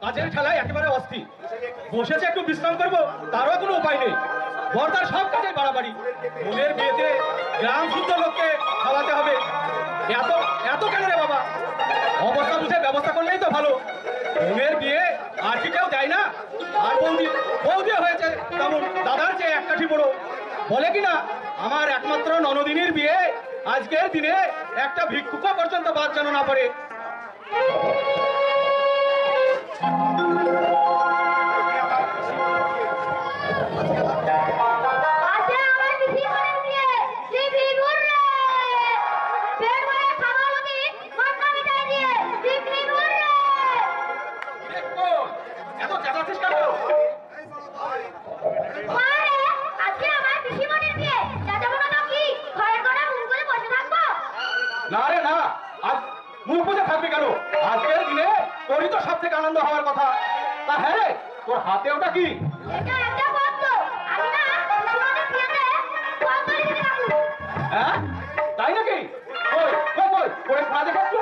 কাজের ঠেলায় একেবারে অস্থির। বসেছে একটু বিশ্রাম করবো, তারও কোনো উপায় নেই। বর্দার সব কাজে বাড়াবাড়ি। বোনের বিয়েতে গ্রাম শুদ্ধ লোককে খাওয়াতে হবে। এত এত কেন রে বাবা? অবস্থা বুঝে ব্যবস্থা করলেই তো ভালো। বোনের বিয়ে আর কি কেউ যায় না? আর বৌদি হয়েছে তেমন দাদার চেয়ে এক কাঠি বড়। বলে কিনা আমার একমাত্র ননদিনীর বিয়ে আজকের দিনে একটা ভিক্ষুক পর্যন্ত বাদ যেন না পড়ে। না রে না, আজ মুখ বুঝে থাকবি কেন? আজকের দিনে তোরই তো সব থেকে আনন্দ হওয়ার কথা। তা হ্যাঁ রে, তোর হাতে ওটা কি? হ্যাঁ তাই নাকি? ওই কই করে খা দেখাচ্ছ?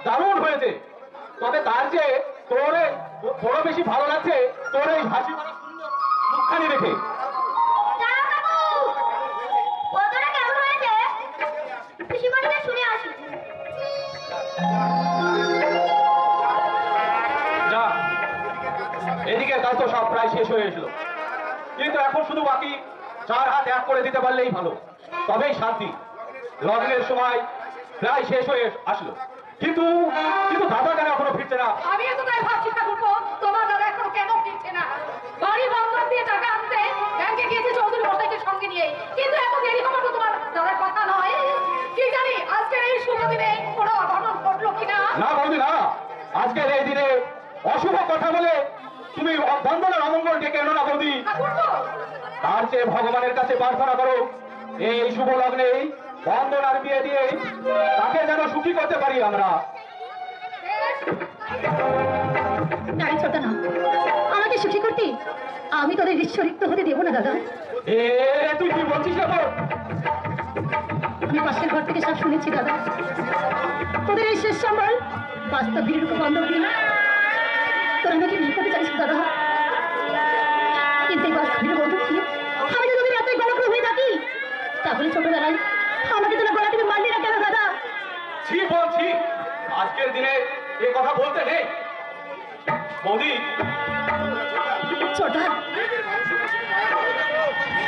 দারুণ হয়েছে। তবে তার যে তোরে বড় বেশি ভালো লাগছে তোর এই হাসি ভরা সুন্দর মুখখানি দেখে। যা এদিকে কাজ তো সব প্রায় শেষ হয়ে এসলো, কিন্তু এখন শুধু বাকি চার হাত এক করে দিতে পারলেই ভালো, তবেই শান্তি। লগ্নের সময় প্রায় শেষ হয়ে আসলো, কিন্তু কিন্তু দাদা কেন এখনো ফিরছে না? আমি তো তাই ভাবছি ঠাকুরপো, তোমার দাদা এখনো কেন ফিরছে না? বাড়ি বন্ধক দিয়ে টাকা আনতে ব্যাংকে গিয়েছে চৌধুরী মশাইকে সঙ্গে নিয়ে, কিন্তু এত দেরি হবার তো তোমার দাদার কথা নয়। কি জানি আজকের এই শুভ দিনে কোনো অঘটন ঘটলো কিনা। না বৌদি না, আজকের এই দিনে অশুভ কথা বলে তুমি বন্ধনের অমঙ্গল ডেকে এনো না বৌদি। তার চেয়ে ভগবানের কাছে প্রার্থনা করো এই শুভ লগ্নে বন্ধনার বিয়ে দিয়ে তাকে যেন সুখী করতে পারি আমরা। আমাকে সুখী করতে আমি তোদের ঈশ্বরিত হতে দেবো না দাদা। তুই কি বলছিস? আমি পাশের ঘর থেকে সব শুনেছি দাদা, তোদের এই শেষ সম্বল বাস্তব বিরূপ বন্ধক দিন তোরা নাকি বিয়ে করতে চাইছিস দাদা। কিন্তু এই বাস্তব বন্ধক দিয়ে আমি যদি তোদের এতই গণক্র হয়ে থাকি তাহলে ছোটবেলায় আমাকে তোরা গলা টিপে মারলি না কেন দাদা? ছি বলছি, আজকের দিনে এ কথা বলতে নেই বৌদি। ছোটা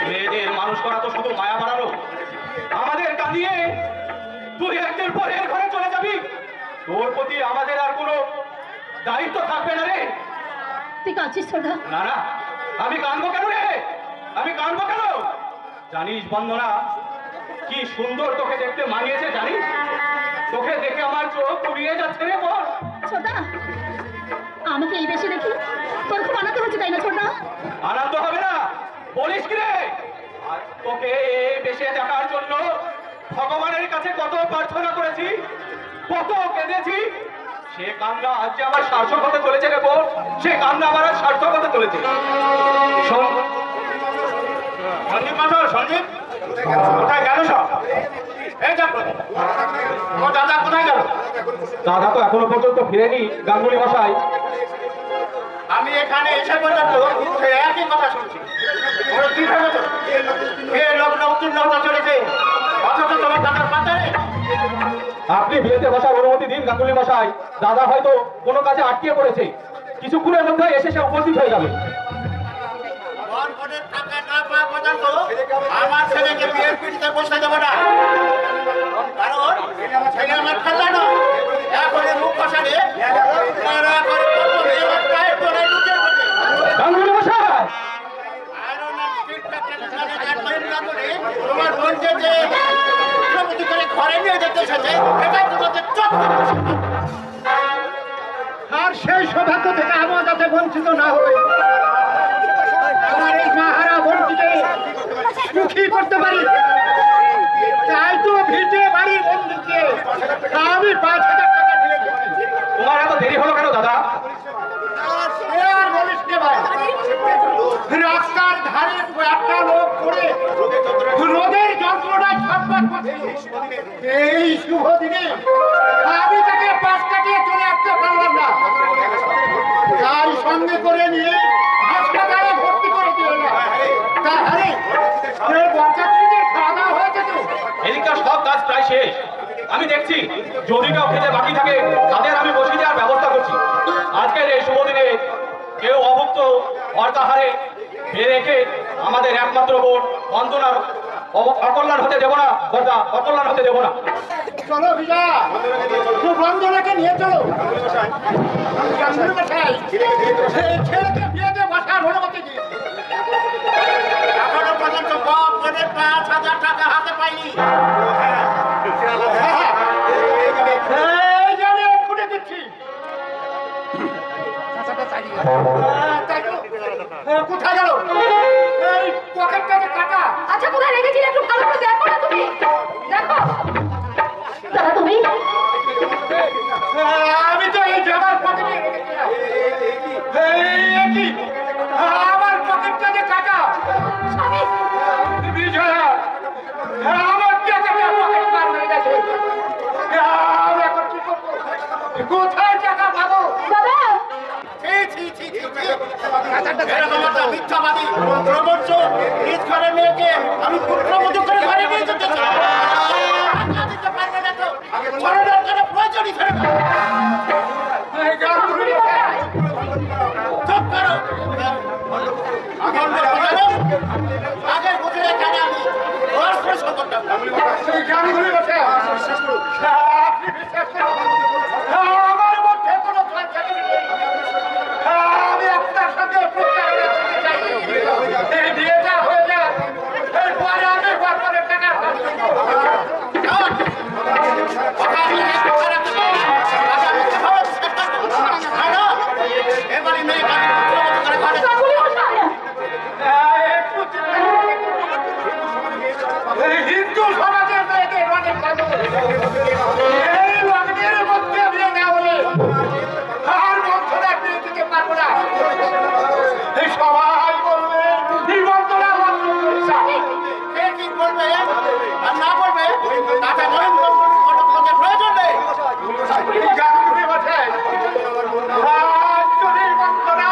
মেয়েদের মানুষ করা তো শুধু মায়া বাড়ানো, আমাদের কাঁদিয়ে তুই একদিন পরে ঘরে চলে যাবি, তোর প্রতি আমাদের আর কোনো দায়িত্ব থাকবে না রে। তুই কাঁদছিস ছোটা? না না, আমি কাঁদবো কেন রে? আমি কাঁদবো কেন? জানিস বন্দনা, কি সুন্দর তোকে দেখতে মানিয়েছে জানিস? তোকে দেখে আমার চোখ পুড়িয়ে যাচ্ছে রে। বল ছোটা, আমাকে এই বেশি দেখি তোর খুব আনন্দ হচ্ছে তাই না ছোটা? আনন্দ হবে না বলিস কি রে? আর তোকে এই বেশে দেখার জন্য ভগবানের কাছে কত প্রার্থনা করেছি, কত কেঁদেছি। সে কান্না আজ যে আমার সার্থক হতে চলেছে রে বল, সে কান্না আমার আজ সার্থক হতে চলেছে। সন্দীপ মাস্টার, সন্দীপ কোথায় গেল সব? দাদা কোথায় গেল? দাদা তো এখনো পর্যন্ত ফিরেনি গাঙ্গুলি মশাই। আমি এখানে এসে পর্যন্ত একই কথা শুনছি। কি ভেবেছ লগ্ন উত্তীর্ণ হতে চলেছে, অথচ তোমার দাদার পাতা নেই? আপনি বিয়েতে বসার অনুমতি দিন গাঙ্গুলি মশাই, দাদা হয়তো কোনো কাজে আটকে পড়েছে, কিছুক্ষণের মধ্যে এসে সে উপস্থিত হয়ে যাবে। আমার ছেলেকে বিয়ের পিড়িতে বসে দেবো না, কারণ ছেলে আমার খেলা নয়। এখন মুখ বসালে তোমার বোনকে যে করে ঘরে নিয়ে যেতে এসেছে এটাই তোমাদের আর সেই সৌভাগ্য থেকে আমরা যাতে বঞ্চিত না হই, আমার এই মাহারা বোনটিকে করতে পারি। তাই তো ভিটে বাড়ির বন্ধুকে আমি 5,000 টাকা দিয়ে দিচ্ছি। তোমার এত দেরি হলো কেন দাদা? সে আর বলিস নে ভাই, রাস্তার ধারে একটা লোক করে রোদের যন্ত্রণায় ছটফট করছে। এই শুভ দিনে আমি তাকে পাশ কাটিয়ে চলে আসতে পারলাম না, তাই সঙ্গে করে নিয়ে হাসপাতালে ভর্তি করে দিয়ে এলাম। তা আরে বরযাত্রীদের খাওয়া দাওয়া হয়েছে তো? এদিককার সব কাজ প্রায় শেষ। আমি দেখছি যদি কেউ খেতে বাকি থাকে তাদের আমি বসিয়ে দেওয়ার ব্যবস্থা করছি। আজকের এই শুভ দিনে কেউ অভুক্ত অর্থাহারে রেখে আমাদের একমাত্র বোন বন্দনার অকল্যাণ হতে দেবো না, বর্দা অকল্যাণ হতে দেবো না। চলো বিজা, খুব বন্ধনাকে নিয়ে চলো। ছেলেকে বিয়েতে বসার অনুমতি দিই। এখনো পর্যন্ত বাপ বোনের 5,000 টাকা হাতে পাইনি। এই যে আমি এক্ষুনি দিচ্ছি। কোথায় গেল এই পকেটটাকে কাটা? আচ্ছা কোথায় রেখেছিলে একটু ভালো করে দেখো না তুমি, দেখো দাদা তুমি। আমি তো এই জামার পকেটে রেখেছিলাম। এই কি আমার পকেটটা যে কাটা? স্বামী বিজয়া, আমার টাকাটা পকেট মার হয়ে গেছে। আমি এখন কি করবো? কোথায় টাকা পাবো? দাদা এরকম একটা মিথ্যাবাদী প্রবঞ্চক নিজ ঘরের মেয়েকে আমি পুত্রবধূ করে ঘরে নিয়ে যেতে চাই। টাকা দিতে পারবে না তো ঘরের কোনো প্রয়োজনই ছিল না। এই গান তুমি কোথায়? চুপ করো। আগে বুঝে এখানে আমি ঘর প্রশ্ন করতাম। সেই গানগুলি বসে আপনি বিশ্বাস করুন, আমার মধ্যে কোনো ঝঞ্ঝাটি নেই। আমি আপনার সাথে এই বিয়েটা হয়ে যায়, এরপরে আমি বরবাদের টাকা এবারে মেয়ে হিন্দু সমাজের মেয়েকে অনেক এই লগ্নের মধ্যে বিয়ে না হলে আর বন্ধুরা বিয়ে দিতে পারবো না। এই সবাই বলবে এই বন্ধুরা কে কি বলবে আর না বলবে তাতে নরেন্দ্র মোদীর প্রয়োজন নেই। এই গানগুলি বসে যদি বন্ধুরা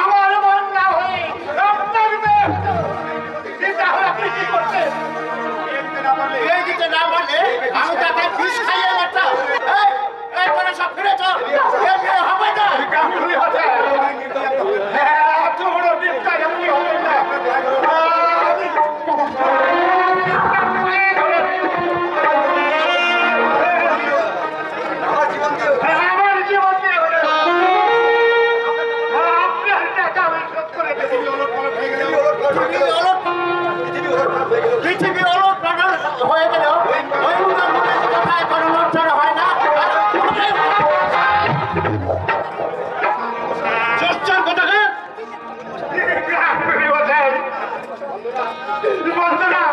আমার মন না হয়ে আপনার মেয়ে তাহলে আপনি কি করছেন? এই দিতে না বললে আমি তাকে বিষ খাইয়ে মারতাম। এই করে সব ফিরে চল, হবে না। গানগুলি হচ্ছে এত বড় বিপদ আপনি হবেন না। আমার জীবন দিয়ে হলে আপনার টাকা আমি শোধ করে দেবো। পৃথিবী অলট পালট হয়ে গেল ওই কথায় কোনো লজ্জা হয় না। চর্চার কথাকে বন্ধুরা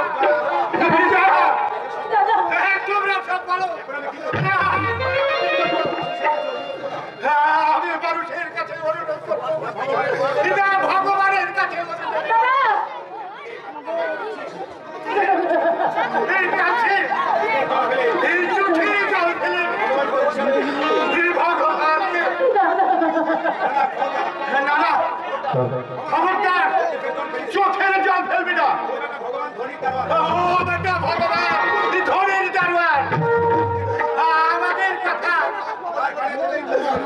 তোমরা সব বলো আমি মানুষের কাছে অনুরোধ করবো, ভগবানের কাছে এই কাছে এই চোখে জল ফেলে ভগবানকে না না খবরদার চোখের জল ফেলবি না। ও বেটা ভগবান ধনির দারোয়ান আমাদের কথা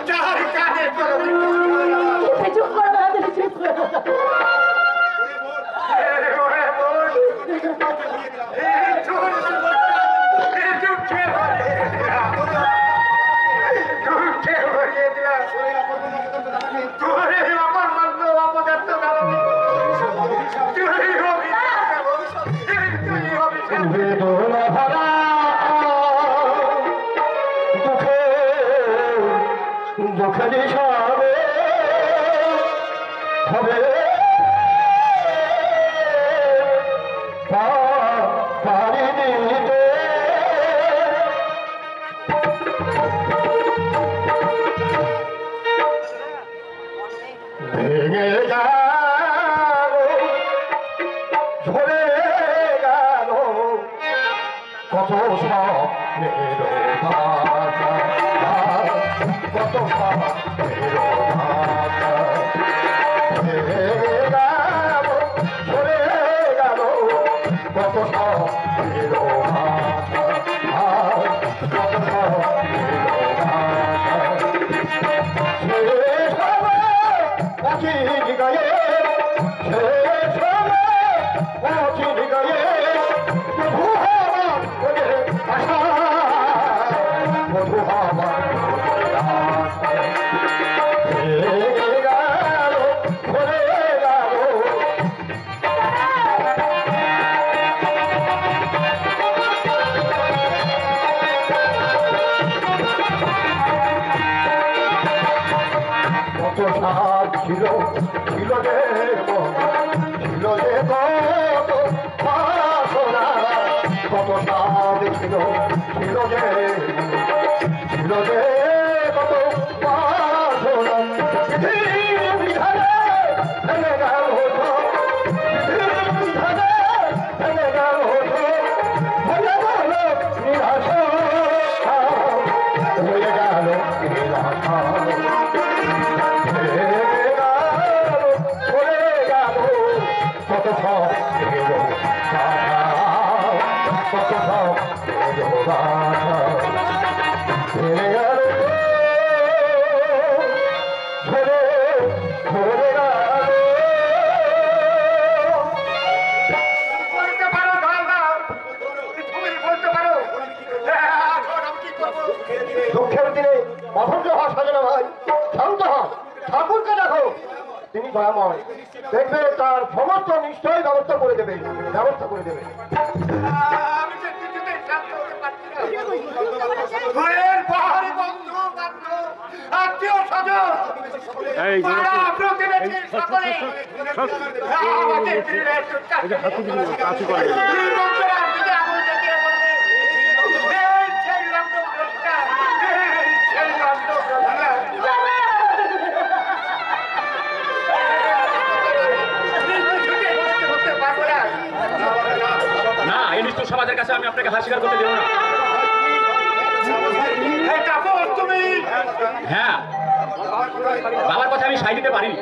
চার কানে চুপ করো দাদা, চুপ করো। হবে কত স্বপ্নের ভাষা, কত স্বপ্নের ভাষা চলে গেল, কত স্বপ্নের ভাষা, কত স্বপ্নের ভাষা শেষ হবে অচির গায়ে, শেষ হবে অচির গায়ে, প্রভু হবার করে আশা, প্রভু হবার করে আশা গেল, ভরে গেল। কত সাত ছিল, ছিল যে মন, ছিল যে কত বাসনা, কত সাত ছিল, ছিল যে মন, ছিল যে কত বাসনা, পৃথিবীর বিধানে ভেঙে গেল সব, পৃথিবীর বিধানে ভেঙে গেল সব, ভেঙে গেল নিরাশা, হয়ে গেল নিরাশা, কত সব এলো কত সব এলো ছেড়ে গেল, ছেড়ে ছেড়ে গেল। বলতে পারো দাদা, তুমি বলতে পারো দুঃখের দিনে অধৈর্য হওয়া সাজে না ভাই, শান্ত হন, ঠাকুরকে দেখো, তিনি দয়াময়, দেখবে তার সমস্ত নিশ্চয়ই ব্যবস্থা করে দেবে, ব্যবস্থা করে দেবে। আত্মীয় স্বজন, না, এই নিষ্ঠুর সমাজের কাছে আমি আপনাকে হাত স্বীকার করতে দেব না। হ্যাঁ, বাবার কথা আমি সাই দিতে পারিনি,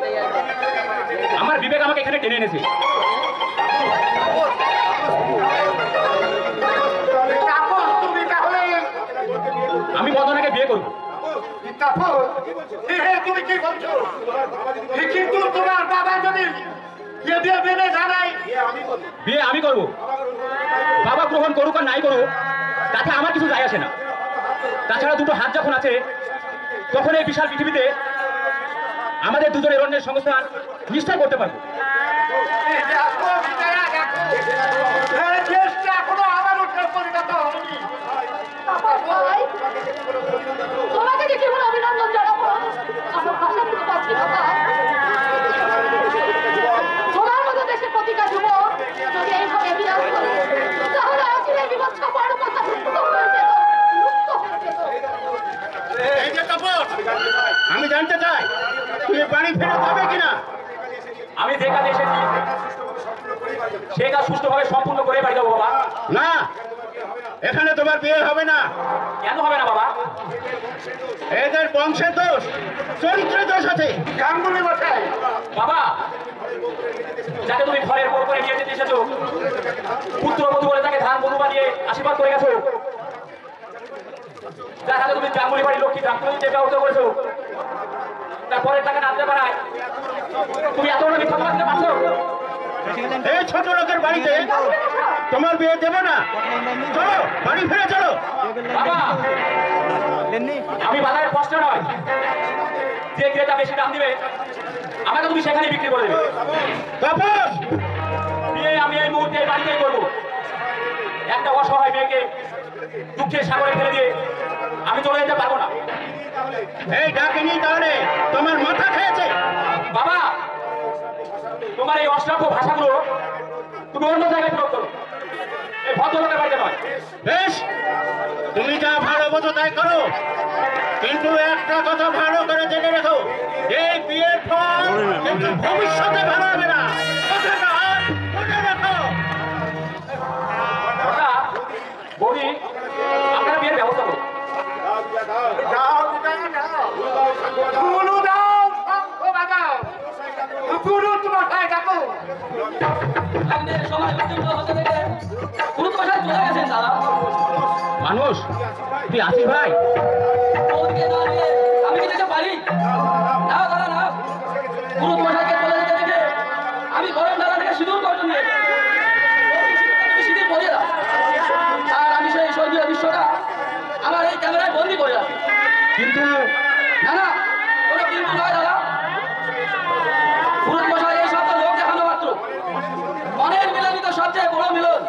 আমার বিবেক আমাকে এখানে টেনে এনেছে। আমি বদনাকে বিয়ে করবো। তুমি কি বলছো? কিন্তু তোমার বাবা যদি বিয়ে আমি করবো, বাবা গ্রহণ করুক আর নাই করুক তাতে আমার কিছু যায় আসে না। তাছাড়া দুটো হাত যখন আছে তখন এই বিশাল পৃথিবীতে আমাদের দুজনের অন্যের সংস্থান নিষ্ঠা করতে পারবো। তোমাকে দেখে বলে অভিনন্দন জানাবো, আমার ভাষা থেকে পাচ্ছি কথা। তোমার মতো দেশের প্রতিটা যুবক যদি এইভাবে বিরাজ করে তাহলে আজকের এই বিপদ ছাপার কথা লুপ্ত হয়ে যেত, লুপ্ত হয়ে যেত। আমি জানতে চাই তুমি বাড়ি ফেরত হবে কিনা? আমি যে কাজে এসেছি সে কাজ সুষ্ঠুভাবে সম্পূর্ণ করে বাড়ি যাবো। বাবা না, এখানে তোমার বিয়ে হবে না। কেন হবে না বাবা? এদের বংশের দোষ, চরিত্রের দোষ আছে। গাঙ্গুলি বসাই বাবা, যাকে তুমি ঘরের বউ করে নিয়ে যেতে এসেছো, পুত্র বধূ বলে তাকে ধান বধূ বানিয়ে আশীর্বাদ করে গেছো, যার হাতে তুমি গাঙ্গুলি বাড়ির লক্ষ্মী ধান করে দিতে ব্যবস্থা করেছো, তারপরের টাকা নামতে পারায় তুমি এত বড় মিথ্যা কথা দিতে পারছো? এই ছোট লোকের বাড়িতে তোমার বিয়ে দেব না। চলো বাড়ি ফিরে চলো। বাবা, আমি বাজারের কষ্ট নয়, যে ক্রেতা বেশি দাম দিবে আমাকে তুমি সেখানে বিক্রি করে দেবে। তাপস, বিয়ে আমি এই মুহূর্তে এই বাড়িতেই করবো। একটা অসহায় মেয়েকে দুঃখের সাগরে ফেলে দিয়ে আমি চলে যেতে পারবো না। এই ডাকিনি তাহলে তোমার মাথা খেয়েছে। বাবা, তোমার এই অশ্রাব্য ভাষাগুলো তুমি অন্য জায়গায় প্রয়োগ করো, এই ভদ্রলোকের বাড়িতে নয়। বেশ, তুমি যা ভালো বোঝো তাই করো, কিন্তু একটা কথা ভালো করে জেনে রেখো, এই বিয়ের ফল কিন্তু ভবিষ্যতে ভালো হবে না। কথাটা মনে রেখো। বৌদি, মানুষ, তুই আছিস ভাই? ওদিকে দাঁড়িয়ে আমি কি যেতে পারি? নাও দাদা নাও। পুরো মশাইকে চলে যেতে দেখে আমি গরম ডালা থেকে সিঁদুর কৌটো নিয়ে তুমি সিঁদুর পরিয়ে দাও। আর আমি সেই স্বর্গীয় দৃশ্যটা আমার এই ক্যামেরায় বন্দি করে রাখি। কিন্তু না না, কোনো কিন্তু নয় দাদা। পুরো মশাই এই সব তো লোক দেখানো মাত্র। মনের মিলনই তো সবচেয়ে বড় মিলন।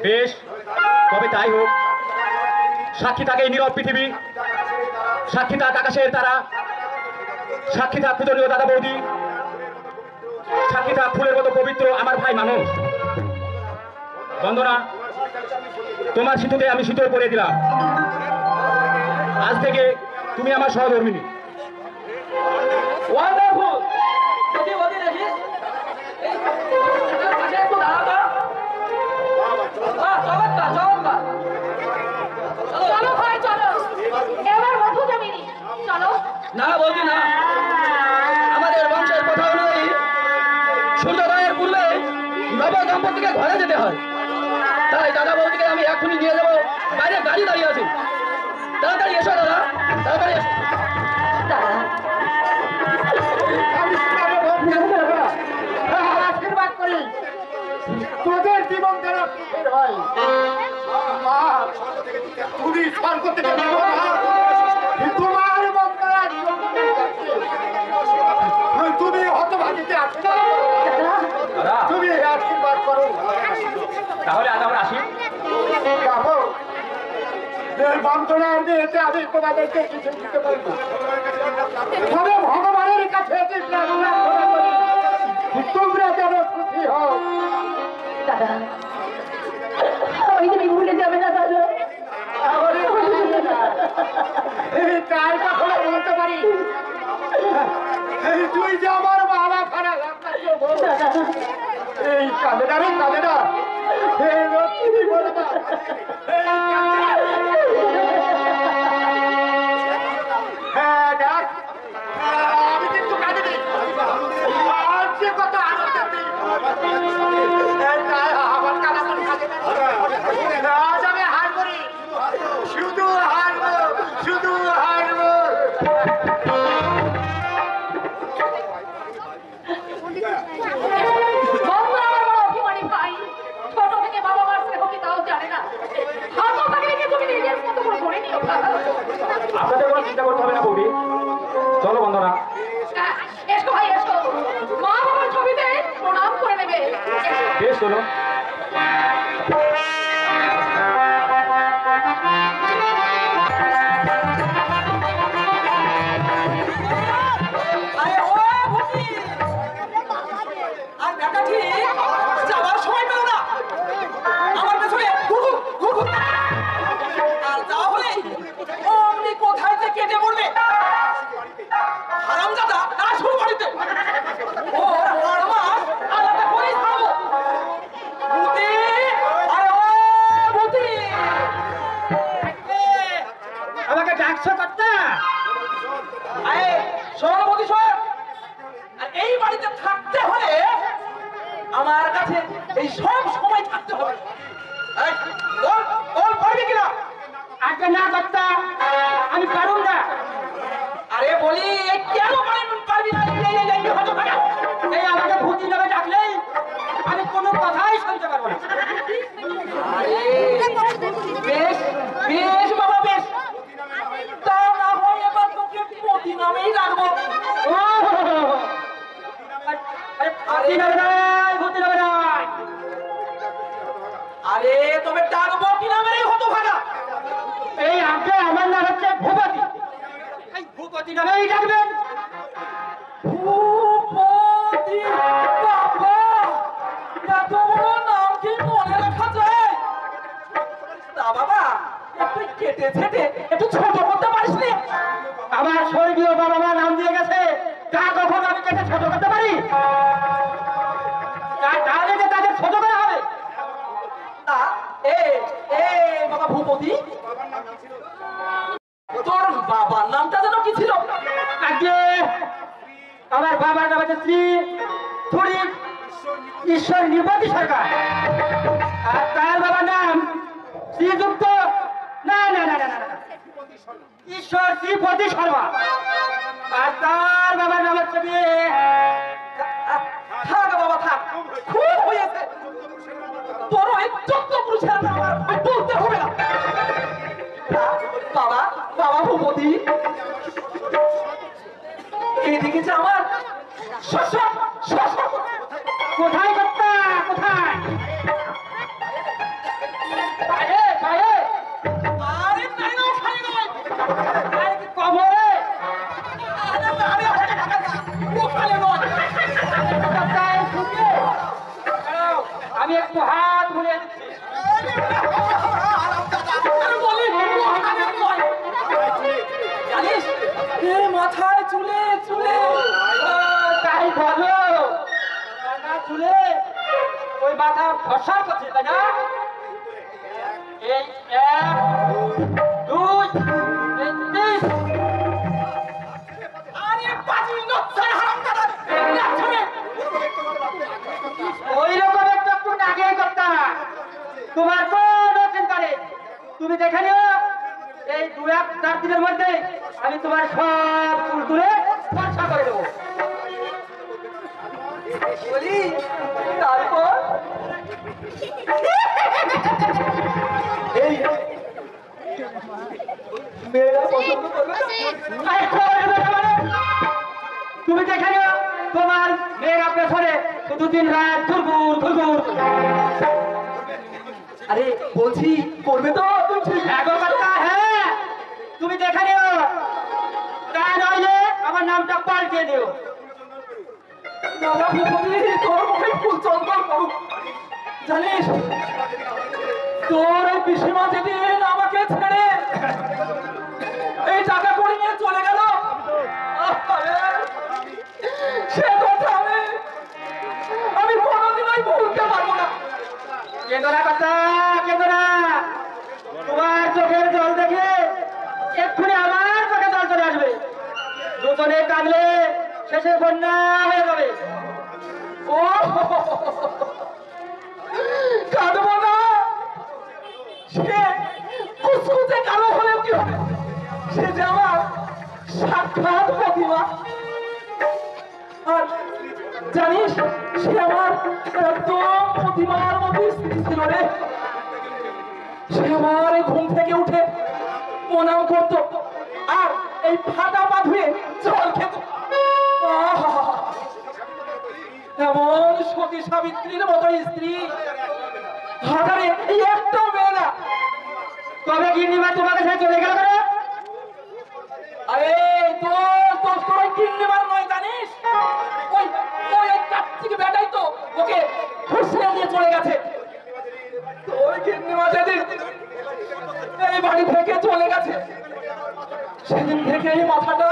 বেশ, তবে তাই হোক। সাক্ষী থাকে এই নীরব পৃথিবী, সাক্ষী থাক আকাশের তারা, সাক্ষী থাক পূজনীয় দাদা বৌদি, সাক্ষী থাক ফুলের মতো পবিত্র আমার ভাই মানুষ। বন্দনা, তোমার সিঁথিতে আমি সিঁদুর পরে দিলাম। আজ থেকে তুমি আমার সহধর্মিনী। ওয়ান্ডারফুল। দেখি ওদি দেখি। এই পাশে একটু দাঁড়াও তো। বাহ, চমৎকার চমৎকার। চলো ভাই চলো, এবার মধু জমিনি চলো। না বলছি না, আমাদের বংশের কথা অনুযায়ী সূর্যোদয়ের পূর্বে নব দম্পতিকে ঘরে যেতে হয়। তাই দাদা বৌদিকে আমি এখনই নিয়ে যাবো। বাইরে গাড়ি দাঁড়িয়ে আছে, তাড়াতাড়ি এসো দাদা, তাড়াতাড়ি এসো। আশীর্বাদ করি তোদের জীবন যেন সুখের হয়। মা, তুমি স্বর্গ থেকে দেখো না, তোমার মন্ত্রা তুমি হতভাগীতে আশীর্বাদ করো। দাদা, তুমি আশীর্বাদ করো। তাহলে আজ আমরা আসি। যাবো এই বঞ্চনার নিয়েতে আমি তোমাদেরকে কিছু দিতে পারি না, তবে ভগবানের কাছে এটি প্রার্থনা করি, তোমরা যেন খুশি হও। দাদা ওই তুমি ভুলে যাবে না দাদা। আমারই ভুলে না। এই কার কথা বলতে পারি, এই তুই যে আমার বাবা খারাপ এই কাঁদে না রে, কাঁদে না। এই রক্তি বলে না, এই কাঁদে না। হ্যাঁ দেখ, আমি কিন্তু কাঁদিনি। আর যে কত আনন্দ নেই। আমার কাঁদা মন কাঁদে না। আজ আমি হার করি, শুধু হারবো, শুধু হারবো। বন্ধু আমার বড় অভিমানী ভাই, ছোট থেকে বাবা মার স্নেহ কি তাও জানে না। হাতে পাখিকে তুমি নিজের মতো করে করে নিও। আপনাদের কোনো চিন্তা করতে হবে না বৌদি, চলো বন্দনা। এসো ভাই এসো, মা বাবার ছবিতে প্রণাম করে নেবে। এসো। বেশ, চলো। আরে ও ভূতি, আর বেটা ঠিক যাওয়ার সময় পেল না। আমার পেছনে ঘুরঘুর ঘুরঘুর। আর যাওয়া হলে অমনি কোথায় যে কেটে পড়বে। হারামজাদা আসুন বাড়িতে। ও আর মাস আলাদা করেই খাবো। ভূতি, আরে ও ভূতি। আমাকে ডাকছো কর্তা? আরে শোন ভূতি শোন, আর এই বাড়িতে থাকতে হলে আমার কাছে এই সব সময় থাকতে হবে। এই, তোর পারবি কিনা? আগে না কর্তা, আমি পারুম না। আরে বলি কেন পারবি না? এই হতভাগা। এই আমাকে ভূতি নামে ডাকলেই আমি কোনো কথাই শুনতে পারবো না। আরে বেশ বেশ বাবা বেশ, তা না হয় এবার তোকে পতি নামেই রাখবো। ভূতি নামে নাই, ভূতি নামে নাই। আরে তবে ডাকবো কি নামে রে হতভাগা? এই আগে আমার নাম হচ্ছে ভূপতি, এই ভূপতি নামেই ডাকবেন। ভূপতি, বাবা, এত বড় নাম কি মনে রাখা যায়? তা বাবা, একটু কেটে ছেটে একটু ছোট করতে পারিস নি? আমার স্বর্গীয় বাবা মা নাম দিয়ে গেছে, তা কখন আমি কেটে ছোট করতে পারি? তাহলে যে তাদের ছোট করা হবে। না, এ বাবা ভূপতি, তোর বাবার নামটা যেন কি ছিল? আগে আমার বাবার নাম হচ্ছে শ্রী থুরি ঈশ্বর নির্বাচী সরকার, আর তার বাবার নাম শ্রীযুক্ত, না না ঈশ্বর শ্রীপতি শর্মা, আর তার বাবার নাম হচ্ছে থাক বাবা থাক, খুব হয়েছে। তোর ওই চোদ্দ পুরুষের নাম আর বলতে হবে না। বাবা বাবা ভূপতি, এদিকে যে আমার শ্বশুর শ্বশুর কোথায় কর্তা, কোথায়? বাইরে বাইরে। আরে নাই না, ওখানে নয়। আরে কি কবরে? আরে আরে ওখানে নয়। কর্তা, এই শুনবে? দাঁড়াও, আমি একটু হাত বুলিয়ে দিচ্ছি। আরে বলি ওখানে নয়। জানিস এ মাথায় চুলে চুলে তাই বলো, মাথা চুলে ওই মাথা ফসা করছে, তাই না? এই 1 2 এই 3। আরে পাঁচি নচ্ছার হারামজাদা নাচবে। ওই রকম একটু আগে করতা, তোমার কোনো চিন্তা নেই। তুমি দেখে নিও, এই 2-4 দিনের মধ্যে আমি তোমার সব চুল তুলে ফর্সা করে দেবো। বলি তারপর এই মেয়েরা পছন্দ করবে না? আরে করবে না মানে? তুমি দেখে নিও, তোমার মেয়েরা পেছনে শুধু দিন রাত ঘুরঘুর ঘুরঘুর। আরে বলছি করবে তো? তুমি ঠিক হ্যাঁ গো কর্তা, হ্যাঁ, তুমি দেখে নিও, তা নইলে আমার নামটা পাল্টে দিও। বাবা ভূপতি, তোর মুখে ফুল চন্দন করুক। জানিস তোর এই পিসিমা যেদিন আমাকে ছেড়ে এই টাকা করে নিয়ে চলে গেল, আরে, সে কথা আমি কোনোদিনই ভুলতে পারবো না। কেঁদো না কর্তা, কেঁদো না। তোমার চোখের জল দেখে এক্ষুনি আমার চোখে জল চলে আসবে। দুজনে কাঁদলে শেষে বন্যা হয়ে যাবে। ও কাঁদবো না, সে কুচকুচে কালো হলেও কি হবে, সে যে আমার সাক্ষাৎ প্রতিমা। আর জানিস সে আমার একদম প্রতিমার মতো স্থিতি ছিল রে। সে আমার এই ঘুম থেকে উঠে প্রণাম করত আর এই ফাটা পা ধুয়ে জল খেত। আহা! এমন সতী সাবিত্রীর মতো স্ত্রী হাজারে এই একটাও মেয়ে না। তবে গিন্নিমা তোমাকে ছেড়ে চলে গেল কেন? আরে তোর কিন্নিবার নয়, জানিস ওই ওই কার্তিক বেটাই তো ওকে ফুসলে নিয়ে চলে গেছে। তোর কিন্নিমা যেদিন এই বাড়ি থেকে চলে গেছে, সেদিন থেকে এই মাথাটা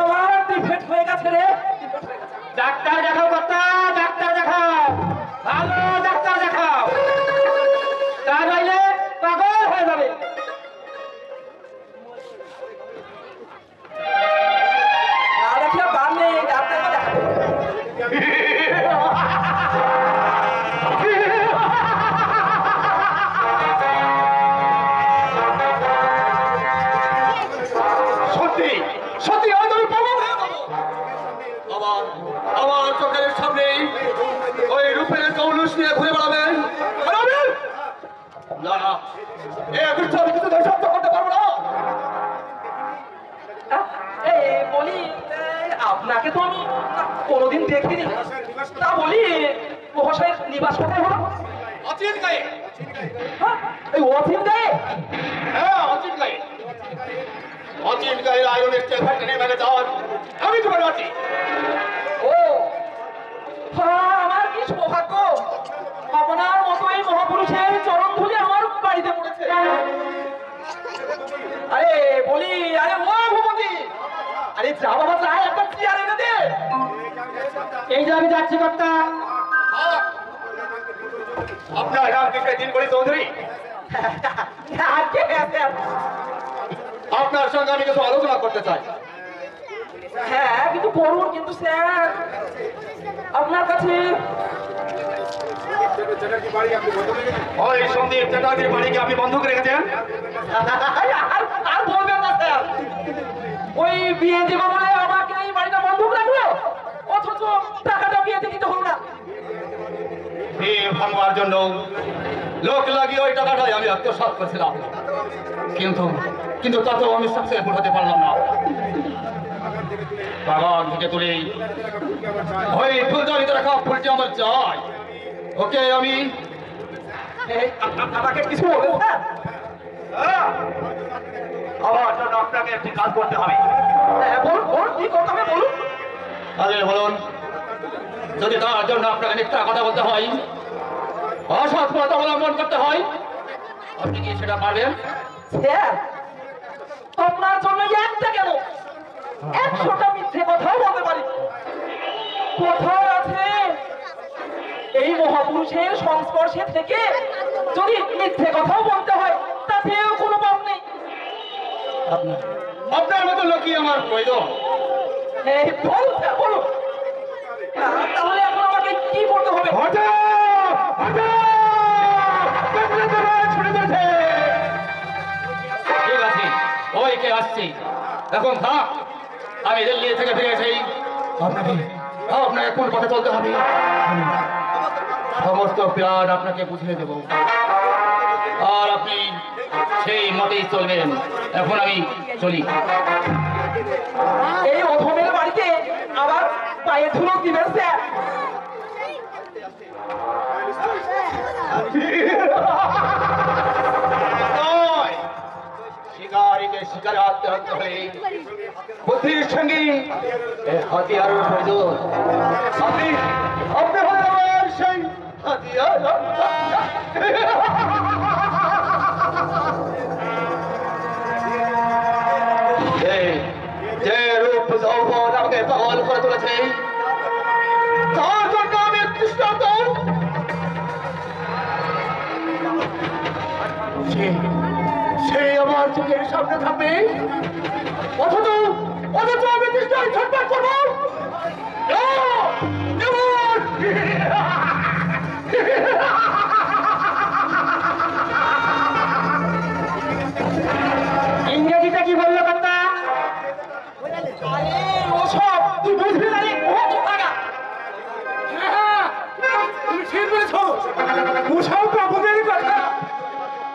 আমার ডিফেক্ট হয়ে গেছে রে। ডাক্তার দেখাও কর্তা, ডাক্তার দেখাও, ভালো ডাক্তার দেখাও, তা নইলে পাগল হয়ে যাবে। না দেখিয়া বার নেই, ডাক্তারকে দেখাবো। সত্যি সত্যি আজ আমি প্রমাণ হয়ে যাবো। আমার চোখের সামনে ওই রূপের কৌলুস নিয়ে ঘুরে বেড়াবেন। বেড়াবেন? না না, এ বিরুদ্ধে আমি কিছু শব্দ করতে পারবো না। এই বলি আপনাকে তো আমি কোনোদিন দেখিনি, তা বলি মহাশয়ের নিবাস কোথায় হলো? অচিন গায়ে। হ্যাঁ, এই অথিন দেয়। হ্যাঁ, অচিন গায়ে। অচিন গায়ে আয়রন স্টিল ফ্যাক্টরি মেরে যাওয়ার আমি তোমার আছি। ও হ্যাঁ, আমার কি সৌভাগ্য, আপনার মতো এই মহাপুরুষের চরণ ধুলি আমার বাড়িতে পড়েছে। আরে বলি, আরে ও ভূপতি, আরে যা বাবা যা, একটা চেয়ার এনে দে। এই যে আমি যাচ্ছি কর্তা। আপনার নাম কি দিন করি চৌধুরী? আপনার সঙ্গে আমি কিছু আলোচনা করতে চাই। হ্যাঁ কিন্তু করুন, কিন্তু স্যার আপনার কাছে ওই সন্দীপ চ্যাটার্জির বাড়িকে আপনি বন্ধ করে রেখেছেন? আর বলবেন না স্যার, ওই বিয়ে দিব বলে আমাকে এই বাড়িটা বন্ধক রাখলো, অথচ টাকাটা বিয়েতে দিতে হলো না। বিয়ে ভাঙবার জন্য লোক লাগিয়ে ওই টাকাটাই আমি আত্মসাৎ করেছিলাম, কিন্তু কিন্তু তাতেও আমি সাকসেসফুল হতে পারলাম না। বাগান থেকে তুলে ওই ফুলদানিতে রাখা ফুলটি আমার চাই। ওকে আমি আমাকে কিছু বলবেন স্যার? আমার জন্য আপনাকে একটি কাজ করতে হবে। হ্যাঁ, বলুন কি করতে হবে বলুন। আগে বলুন, যদি তার জন্য আপনাকে মিথ্যা কথা বলতে হয়, অসৎ পথ অবলম্বন করতে হয়, আপনি কি সেটা পারবেন? স্যার, আপনার জন্য একটা কেন 100টা মিথ্যে কথাও বলতে পারি। কোথায় আছে এই মহাপুরুষের সংস্পর্শে থেকে যদি মিথ্যে কথাও বলতে হয়, তাতেও কোনো পাপ নেই। আপনার মতো লোকই আমার প্রয়োজন। এই বলুন স্যার, বলুন। তাহলে এখন আমাকে কি করতে হবে? ঠিক আছে, ওই কে আসছি এখন থাক। আমি দিল্লি থেকে ফিরে এসে আপনাকে আপনাকে কোন পথে চলতে হবে সমস্ত প্ল্যান আপনাকে বুঝিয়ে দেব, আর আপনি সেই মতেই চলবেন। এখন আমি চলি। এই অধমের বাড়িতে আবার পায়ে ধুলো দিবেন স্যার? শিকারীকে শিকারে হাতে হাতে হলে বুদ্ধির সঙ্গে হাতিয়ারও প্রয়োজন। আপনি আপনি হলে আমার সেই হাতিয়ার। যে রূপ যৌবন আমাকে পাগল করে তুলেছে, তার জন্য আমি দৃষ্টান্ত। সে আমার চোখের সামনে থাকবে, অথচ আমি দৃষ্টায় ছটফট করবো। ইংরেজিতে কি বললো কথা? ওসব তুই বুঝবি না রে, বহুত টাকা। তুমি ঠিক বলেছো, ওসব বাবুদের কথা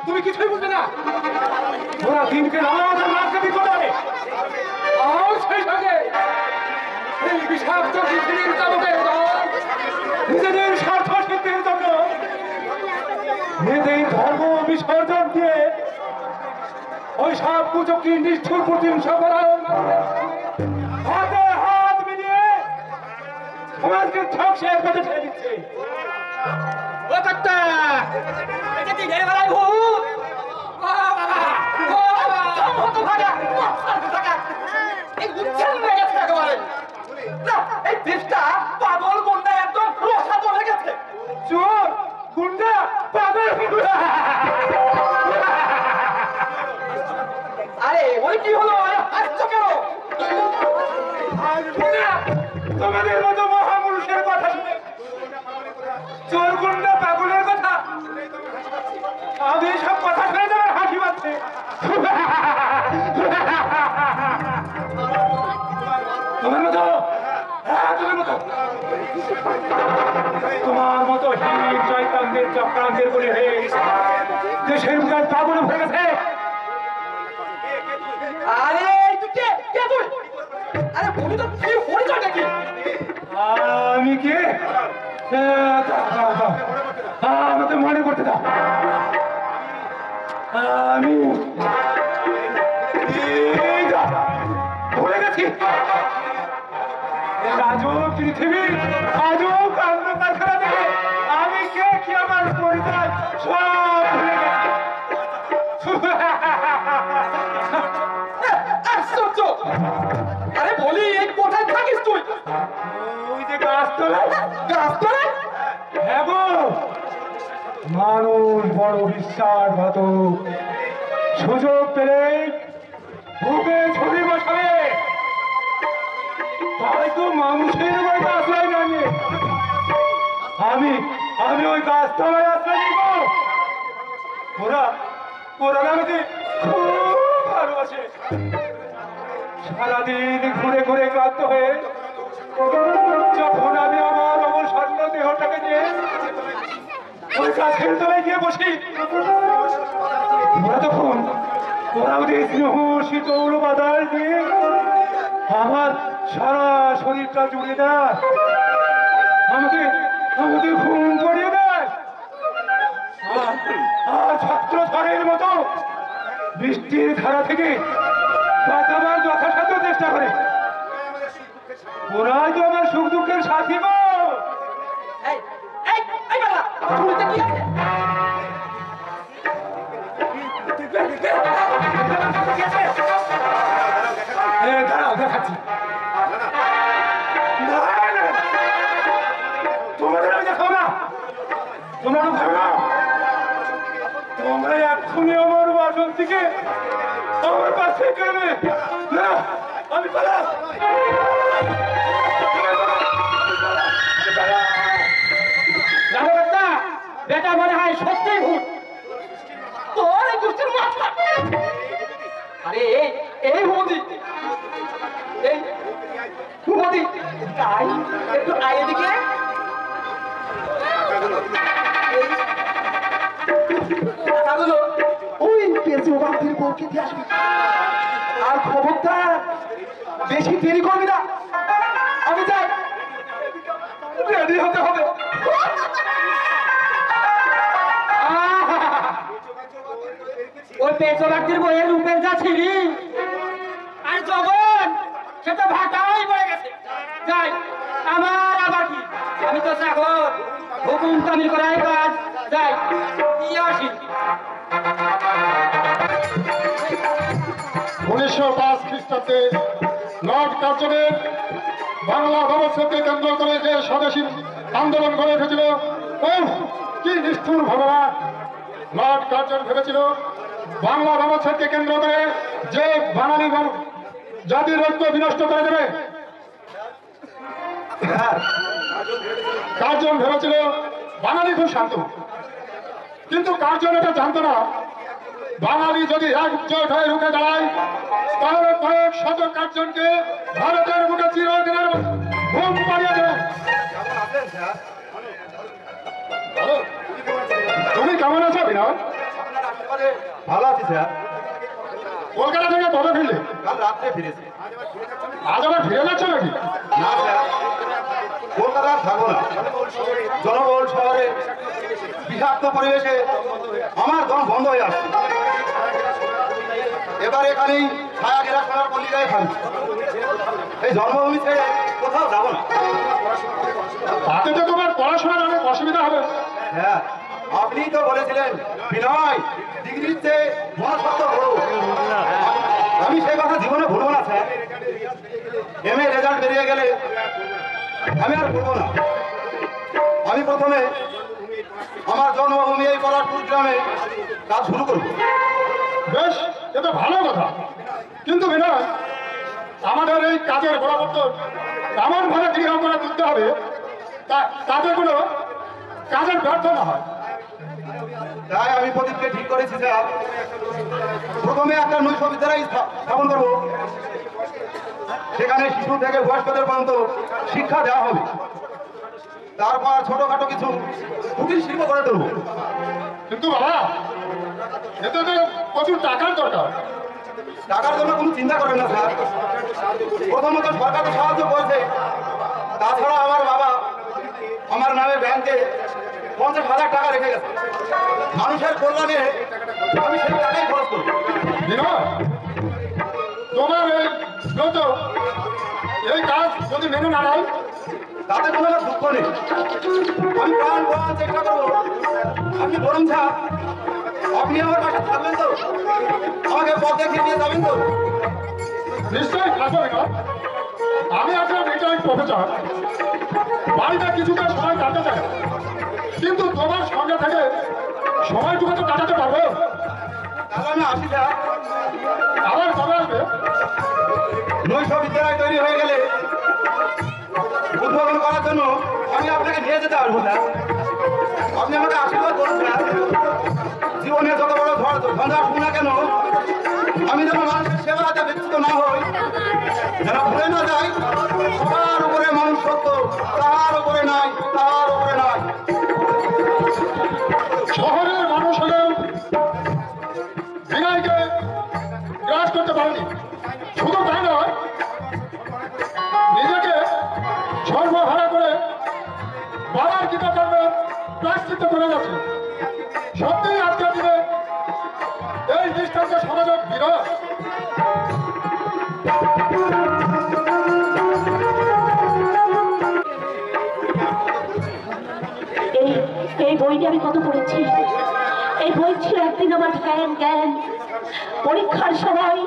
তুমি কিছুই বুঝবে না। ওরা দিনকে নামাজ আর নাচগানি করে, আর সেই সঙ্গে এই বিষাক্ত পৃথিবীর তাবুকের দল নিজেদের স্বার্থ সিদ্ধির জন্য মেয়েদের ধর্ম বিসর্জন দিয়ে ওই সব কুচকি নিষ্ঠুর প্রতিহিংসা করার হাতে হাত মিলিয়ে সমাজকে ধ্বংসের পথে ঠেলে দিচ্ছে। ও কাকা, এটা কি ঘেরে বেড়ায় ভূত? ও বাবা, ও বাবা, হতভাগা, হতভাগা। এই উচ্ছেদ হয়ে গেছে একেবারে। না, এই দেশটা পাগল গুন্ডা একদম রসা চলে গেছে। চোর গুন্ডা পাগল। আরে ওই কি হলো? আসছো কেন? তোমাদের মতো মহাপুরুষের কথা শুনে চোর গুন্ডা পাগলের কথা আমি সব কথা শুনে তোমার হাসি পাচ্ছে। তোমার মতো তোমার মতো হিন্দু শয়তানদের চক্রান্তের বলে হয়ে দেশের বিকাশ পাগলে ভরে গেছে। আরে তুই কে কে তুই? আরে বলি তো কি পরিচয়টা কি? আমি কে? আমাকে মনে করতে দাও। আমি ভুলে গেছি। আজও পৃথিবী আজও কান্দ কারখানা থেকে আমি কে কি আমার পরিচয় সব ভুলে গেছি। আশ্চর্য! আরে বলি এই কোথায় থাকিস তুই? ওই যে গাছতলায়। গাছতলায়? হ্যাঁ গো, মানুষ বড় বিশ্বাসঘাতক, সুযোগ পেলে বুকে ছবি বসাবে, তাই তো মানুষের বাড়িতে আশ্রয় জানিয়ে আমি আমি ওই গাছতলায় আশ্রয় নিব। ওরা ওরা আমাকে খুব ভালোবাসে। সারাদিন ঘুরে ঘুরে ক্লান্ত হয়ে যখন আমি আমার অবসন্ন দেহটাকে নিয়ে ওই গাছের তলায় গিয়ে বসি, ওরা তখন ওরা ওদের স্নেহ শীতল বাতাস দিয়ে আমার সারা শরীরটা জুড়ে দেয়, আমাকে আমাকে ঘুম পড়িয়ে দেয়। আর ছাত্র ঝড়ের মতো বৃষ্টির ধারা থেকে বাঁচাবার যথাসাধ্য চেষ্টা করে। ওরাই তো আমার সুখ দুঃখের সাথী গো। এই এই এই বাবা তুমি তো কি আছে দাঁড়াও, দেখাচ্ছি। তোমাদের আমি দেখাবো না, তোমরা তো ভাবো না তোমরা এক্ষুনি আমার বাসন থেকে আমার পাশে করবে না। আমি পালাম। বেটা মনে হয় সত্যিই ভূত। তোর এই দুষ্টের মাথা আরে এই হুমতি এই হুমতি তাই একটু আয় এদিকে টাকাগুলো ওই পেঁচু বান্ধির বউকে দিয়ে আসবি। আর খবরদার বেশি দেরি করবি না, আমি যাই, রেডি হতে হবে। ওই পেঁচোবাক্তির বইয়ের রূপের যা ছিড়ি আর জগন সেটা ভাটাই পড়ে গেছে। যাই, আমার আবার কি, আমি তো চাকর, হুকুম তামিল করাই কাজ। যাই, দিয়ে আসি। 1905 খ্রিস্টাব্দে লর্ড কার্জনের বাংলা ব্যবস্থাকে কেন্দ্র করে যে স্বদেশী আন্দোলন গড়ে উঠেছিল, কি নিষ্ঠুর ভগবান! লর্ড কার্জন ভেবেছিল বাংলা ব্যবস্থাকে কেন্দ্র করে যে বাঙালি জাতির ঐক্য বিনষ্ট করে দেবে। কার্জন ভেবেছিল বাঙালি খুব শান্ত, কিন্তু কার্জন এটা জানতো না বাঙালি যদি একজোট হয়ে রুখে দাঁড়ায় তাহলে কয়েক শত কার্জনকে ভারতের বুকে চিরদিনের ঘুম পাড়িয়ে দেবে। তুমি কেমন আছো বিনয়? ভালো আছি স্যার। কলকাতা থেকে কবে ফিরলে? কাল রাত্রে ফিরেছি। আজ আবার ফিরে যাচ্ছ নাকি? না স্যার, কলকাতা থাকবো না। জনবহুল শহরে বিষাক্ত পরিবেশে আমার দম বন্ধ হয়ে আসছে। এবার এখানেই ছায়া ঘেরা সোনার পল্লিকায় থাকছি। এই জন্মভূমি ছেড়ে কোথাও যাবো না। তাতে তো তোমার পড়াশোনার অনেক অসুবিধা হবে। হ্যাঁ, আপনিই তো বলেছিলেন বিনয় ডিগ্রির চেয়ে মহাসত্ব বড়। আমি সেই কথা জীবনে ভুলবো না স্যার। এমএ রেজাল্ট বেরিয়ে গেলে আমি আর ভুলবো না। আমি প্রথমে আমার জন্মভূমি এই পলাশপুর গ্রামে কাজ শুরু করব। বেশ, এ তো ভালো কথা, কিন্তু বিনয় আমাদের এই কাজের পরিবর্তন এমন ভাবে দৃঢ় করে তুলতে হবে তাতে কোনো কাজের ব্যর্থ না হয়। তাই আমি প্রদীপকে ঠিক করেছি স্যার, প্রথমে একটা নৈশ বিদ্যালয় স্থাপন করবো। সেখানে শিশু থেকে বয়স্কদের পর্যন্ত শিক্ষা দেওয়া হবে। তারপর ছোটখাটো কিছু কুটির শিল্প করে তুলব। কিন্তু বাবা, এতে তো প্রচুর টাকার দরকার। টাকার জন্য কোনো চিন্তা করবেন না স্যার। প্রথমত সরকার তো সাহায্য করছে, তাছাড়া আমার বাবা আমার নামে ব্যাংকে 50,000 টাকা রেখে গেছে। মানুষের কল্যাণে আমি সেই টাকাই খরচ করব। বিনয়, তোমার এই ব্রত, এই কাজ যদি মেনে না নেয় তাতে কোনো আমার দুঃখ নেই। আমি প্রাণ প্রাণ চেষ্টা করবো। আপনি বরং স্যার, আপনি আমার পাশে থাকবেন তো? আমাকে পথ দেখিয়ে নিয়ে যাবেন তো? নিশ্চয়ই থাকবো বিনয়। আমি আসলে রিটায়ার্ড প্রফেসর, বাড়িতে কিছুটা সময় কাটাতে চাই, কিন্তু তোমার সঙ্গে থেকে সময়টুকু তো কাটাতে পারবো। তাহলে আমি আসি স্যার। আবার কবে আসবে? নৈশ বিদ্যালয় তৈরি হয়ে গেলে উদ্বোধন করার জন্য আমি আপনাকে নিয়ে যেতে পারবো স্যার। আপনি আমাকে আশীর্বাদ করুন স্যার। জীবনে যত বড় ঝঞ্ঝা শুন না কেন, আমি যেন মানুষের সেবাতে ব্যক্তিত না হই প্রতিষ্ঠিত করে গেছে। সত্যিই আজকের দিনে এই দৃষ্টান্ত সমাজের বিরোধ। এই বইটি আমি কত পড়েছি। এই বই ছিল একদিন আমার ধ্যান জ্ঞান। পরীক্ষার সময়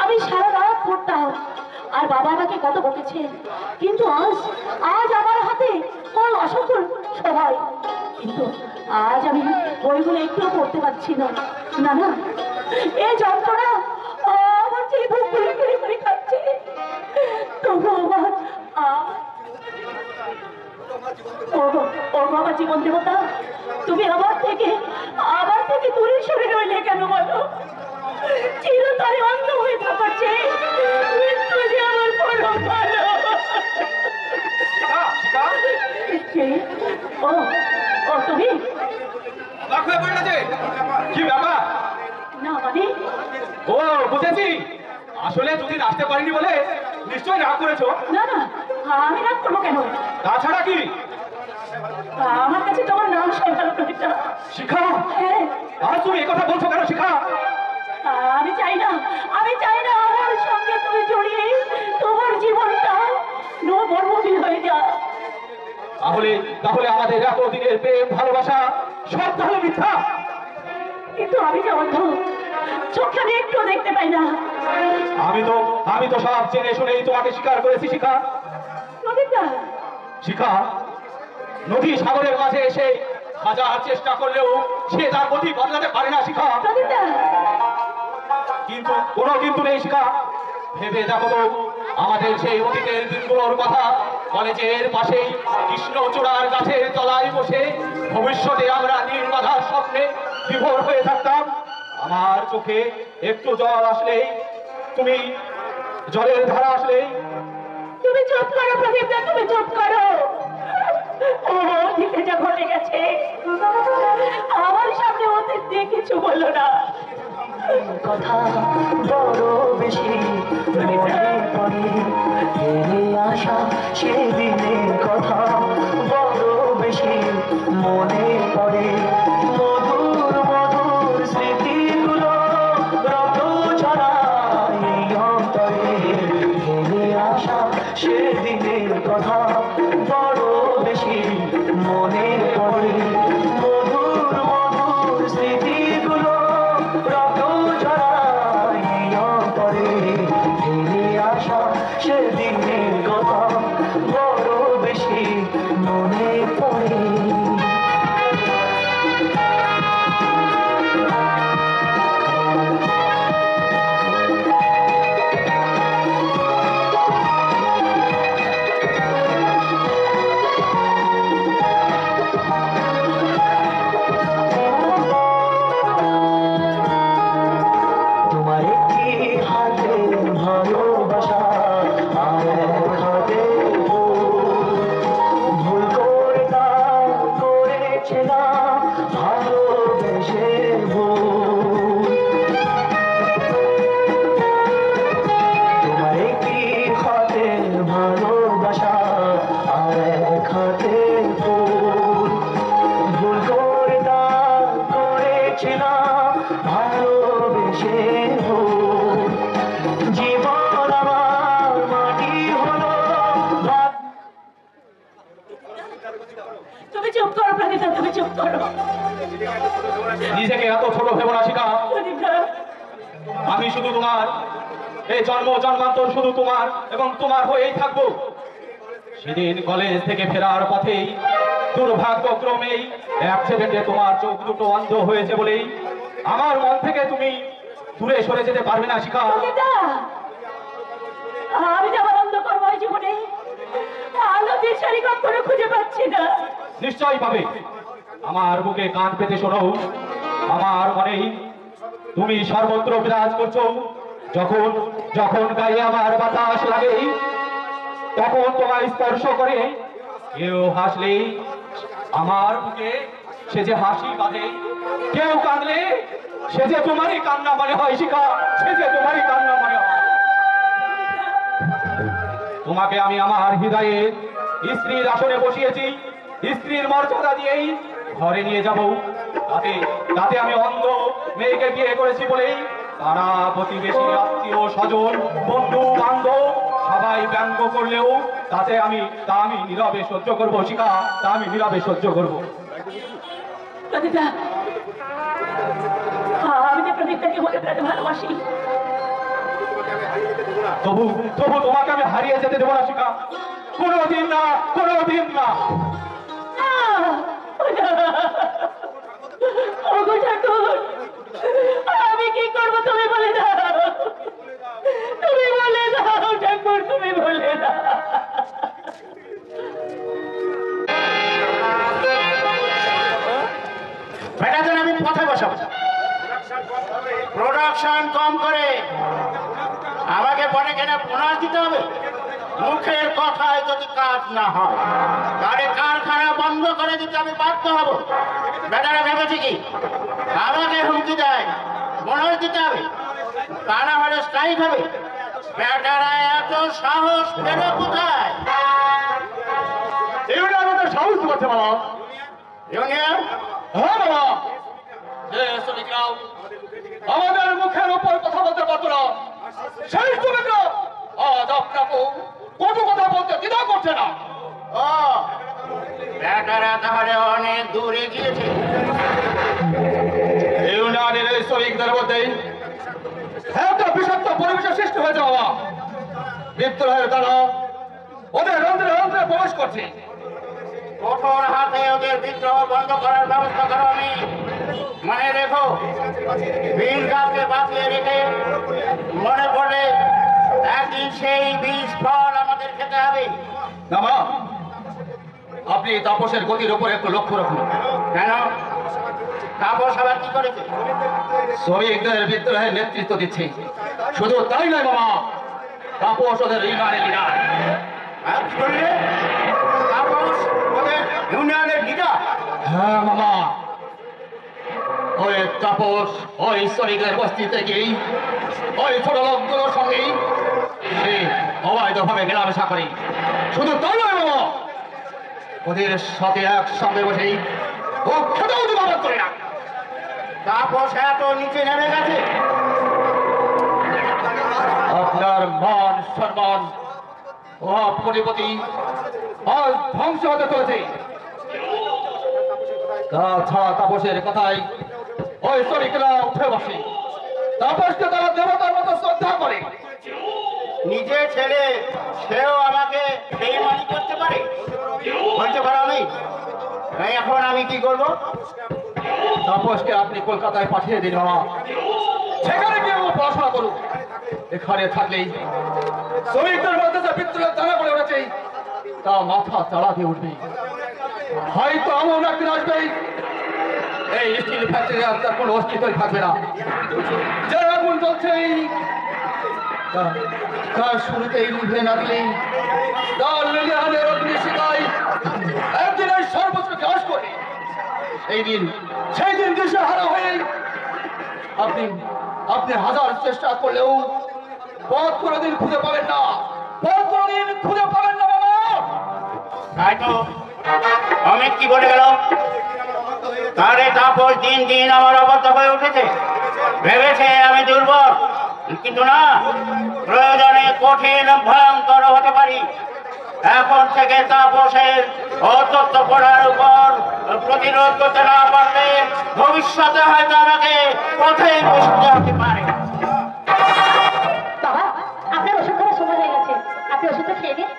আমি সারা রাত পড়তাম আর বাবা আমাকে কত বকেছেন, কিন্তু আজ আমার হাতে ওই অসংখ্য সময়, কিন্তু আজ আমি বইগুলো একটুও পড়তে পারছি না। না না, এই যন্ত্রণা আমার যে বুকগুলো কেড়ে কেড়ে খাচ্ছে। তবু আমার আমার জীবন দেবতা, তুমি আমার থেকে দূরে সরে রইলে কেন বলো? চিরতরে অন্ধ হয়ে থাকার চেয়ে মৃত্যু যে আমার পরম ভালো। ও তুমি কি ব্যাপার? না মানে ও বুঝেছি, আসলে যদি আসতে পারিনি বলে নিশ্চয়ই রাগ করেছো। না না, আমি রাগ করবো কেন? তাছাড়া কি আমার কাছে তোমার নাম সরকার প্রদীপটা। শিখা, হ্যাঁ, আর তুমি একথা বলছো কেন শিখা? আমি চাই না আমার সঙ্গে তুমি জড়িয়ে তোমার জীবনটা মর্মহীন হয়ে যায়। তাহলে আমাদের এতদিনের প্রেম ভালোবাসা সব তাহলে মিথ্যা। কিন্তু আমি যে অন্ধ, চোখে আমি একটু দেখতে পাই না। আমি তো সব জেনে শুনেই তোমাকে স্বীকার করেছি শিখা। প্রদীপটা, শিখা, নদী সাগরের মাঝে এসে হাজার চেষ্টা করলেও সে তার গতি বদলাতে পারে না শিখা। প্রদীপটা, কিন্তু কোনো কিন্তু নেই শিখা। ভেবে দেখো তো আমাদের সেই অতীতের দিনগুলোর কথা। কলেজের পাশেই কৃষ্ণচূড়ার গাছের তলায় বসে ভবিষ্যতে আমরা নির্বাধার স্বপ্নে বিভোর হয়ে থাকতাম। আমার চোখে একটু জল আসলেই, তুমি জলের ধারা আসলেই তুমি চুপ করো প্রদীপটা, তুমি চুপ করো। ও অতীতে যা ঘটে গেছে আমার সামনে অতীত দিয়ে কিছু বললো না। কথা বড় বেশি মনে পড়ে, ফিরে আসা সেদিনের কথা বড় বেশি মনে পড়ে। মধুর মধুর স্মৃতিগুলো রক্ত ছড়ায় এই অন্তরে, ফিরে আসা সেদিনের কথা বড় বেশি মনে পড়ে। মধুর মধুর স্মৃতিগুলো রক্ত ছড়ায় এই অন্তরে, ফিরে আসা সেদিনের কথা বড় বেশি মনে পড়ে। তোমার একটি হাতে ভালোবাসা আর এক হাতে ভুল করে তা করেছিলাম ভালোবেসে ভুল। তোমার একটি হাতে ভালোবাসা আর এক হাতে ভুল। ভুল করে তা করেছিলাম ভালোবেসে ভুল। জীবন আমার মাটি হলো। তুমি চুপ করো প্রদীপটা, তুমি চুপ করো। নিজেকে এত ছোট ভেবো না শিখা। প্রদীপটা, আমি শুধু তোমার, এই জন্ম জন্মান্তর শুধু তোমার এবং তোমার হয়েই থাকবো। সেদিন কলেজ থেকে ফেরার পথেই দুর্ভাগ্যক্রমেই অ্যাক্সিডেন্টে তোমার চোখ দুটো অন্ধ হয়েছে বলেই আমার মন থেকে তুমি দূরে সরে যেতে পারবে না শিখা। প্রদীপটা, আমি যে আমার অন্ধকারময় জীবনে আলো দিশারি কখনো খুঁজে পাচ্ছি না। নিশ্চয়ই পাবে। আমার বুকে কান পেতে শোনো, আমার মনেই তুমি সর্বত্র বিরাজ করছো। যখন যখন গায়ে আমার বাতাস লাগে, তখন তোমার স্পর্শ করে কেউ হাসলে আমার বুকে সে যে হাসি বাঁধে, কেউ কাঁদলে সে যে তোমারই কান্না মনে হয় শিখা, সে যে তোমারই কান্না মনে হয়। তোমাকে আমি আমার হৃদয়ে স্ত্রীর আসনে বসিয়েছি, স্ত্রীর মর্যাদা দিয়েই ঘরে নিয়ে যাব। তাতে তাতে আমি অন্ধ মেয়েকে বিয়ে করেছি বলেই পাড়া প্রতিবেশী আত্মীয় স্বজন বন্ধু বান্ধব সবাই ব্যঙ্গ করলেও তা আমি নীরবে সহ্য করবো শিখা, তা আমি নীরবে সহ্য করবো। প্রদীপদা, আমি যে প্রদীপদাকে মনে প্রাণে ভালোবাসি, তবু তবু তোমাকে আমি হারিয়ে যেতে দেবো না শিখা, কোনোদিন না, কোনোদিন না। ওগো ঠাকুর, আমি কি করবো তুমি বলে দাও, তুমি বলে দাও ঠাকুর, তুমি বলে দাও। বেটাদের আমি পথে বসাবো, প্রোডাকশন কম করে আমাকে বলে কেন বোনাস দিতে হবে। মুখের কথায় যদি কাজ না হয় তাহলে কারখানা বন্ধ করে দিতে আমি বাধ্য হব। বেটারা ভেবেছে কি আমাকে হুমকি দেয় বোনাস দিতে হবে, তা না হলে স্ট্রাইক হবে। বেটারা এত সাহস পেলে কোথায়? ইউনিয়ন আমাদের সাহস করছে বাবা। ইউনিয়ন? হ্যাঁ বাবা, যে শ্রমিকরাও আমাদের মুখের উপর কথা বলতে পারতো না, সেই শ্রমিকরা আজ আপনাকে কত কথা বলতে দ্বিধা করছে না। ও বেটারা তাহলে অনেক দূরে গিয়েছে। ইউনিয়নের এই শ্রমিকদের মধ্যেই একটা বিষাক্ত পরিবেশের সৃষ্টি হয়েছে বাবা। বিদ্রোহের দ্বারা ওদের রন্ধ্রে রন্ধ্রে প্রবেশ করছে। কঠোর হাতে ওদের বিদ্রোহ বন্ধ করার ব্যবস্থা করো। আমি মনে রেখো, বীর গাছকে বাঁচিয়ে রেখে মনে পড়ে একদিন সেই বীজ ফল আমাদের খেতে হবে। না মা, আপনি তাপসের গতির উপর একটু লক্ষ্য রাখুন। কেন? তাপস আবার কি করেছে? শ্রমিকদের বিদ্রোহের নেতৃত্ব দিচ্ছে। শুধু তাই নয় বাবা, তাপস ওদের ইউনিয়নের লিডার। আর কি করলে? তাপস ওদের ইউনিয়নের লিডার? হ্যাঁ মামা, ওই তাপস ওই শ্রমিকদের বস্তিতে গিয়েই ওই ছোট লোকগুলোর সঙ্গেই সে অবৈধভাবে মেলামেশা করে। শুধু তাই নয় মামা, ওদের সাথে একসঙ্গে বসেই ও খেতেও দিবাদ করে না। তাপস এত নিচে নেমে গেছে? আপনার মান সম্মান ও পরিপতি আজ ধ্বংস হতে চলেছে। তাছাড়া তাপসের কথাই ওই শ্রমিকরা উঠে বসে। তাপসকে তারা দেবতার মতো শ্রদ্ধা করে। নিজে ছেলে সেও আমাকে বেইমানি করতে পারে, বলতে পারো আমি? এখন আমি কি করবো? তাপসকে আপনি কলকাতায় পাঠিয়ে দিন বাবা, সেখানে গিয়ে ও পড়াশোনা করুক। এখানে থাকলেই শ্রমিকদের মধ্যে যে বিদ্রোহের দানা পড়ে উঠেছে তা মাথা চাড়া দিয়ে উঠবে। হয়তো এমন একদিন আসবেই এই স্টিল ফ্যাক্টরি আর তার কোনো অস্তিত্বই থাকবে না। যে আগুন জ্বলছে তার শুরুতেই নিভে না দিলেই তার লিলিহানের অগ্নি শিখায় একদিন এই সর্বোচ্চ গ্রাস করে। সেই দিন দিশেহারা হয়ে আপনি আপনি হাজার চেষ্টা করলেও পথ কোনোদিন খুঁজে পাবেন না, পথ কোনোদিন খুঁজে পাবেন না বাবা। তাই তো অমিত কি বলে গেল? তারে তাপস দিন দিন আমার অবস্থা হয়ে উঠেছে। ভেবেছে আমি দুর্বল, কিন্তু না, প্রয়োজনে কঠিন ভয়ঙ্কর হতে পারি। এখন থেকে তাপসের অতত্ব পড়ার উপর প্রতিরোধ করতে না পারলে ভবিষ্যতে হয়তো আমাকে পথে বসতে হতে পারে। বাবা, আপনার ওষুধ খাওয়ার সময় হয়ে গেছে, আপনি ওষুধটা খেয়ে নিন।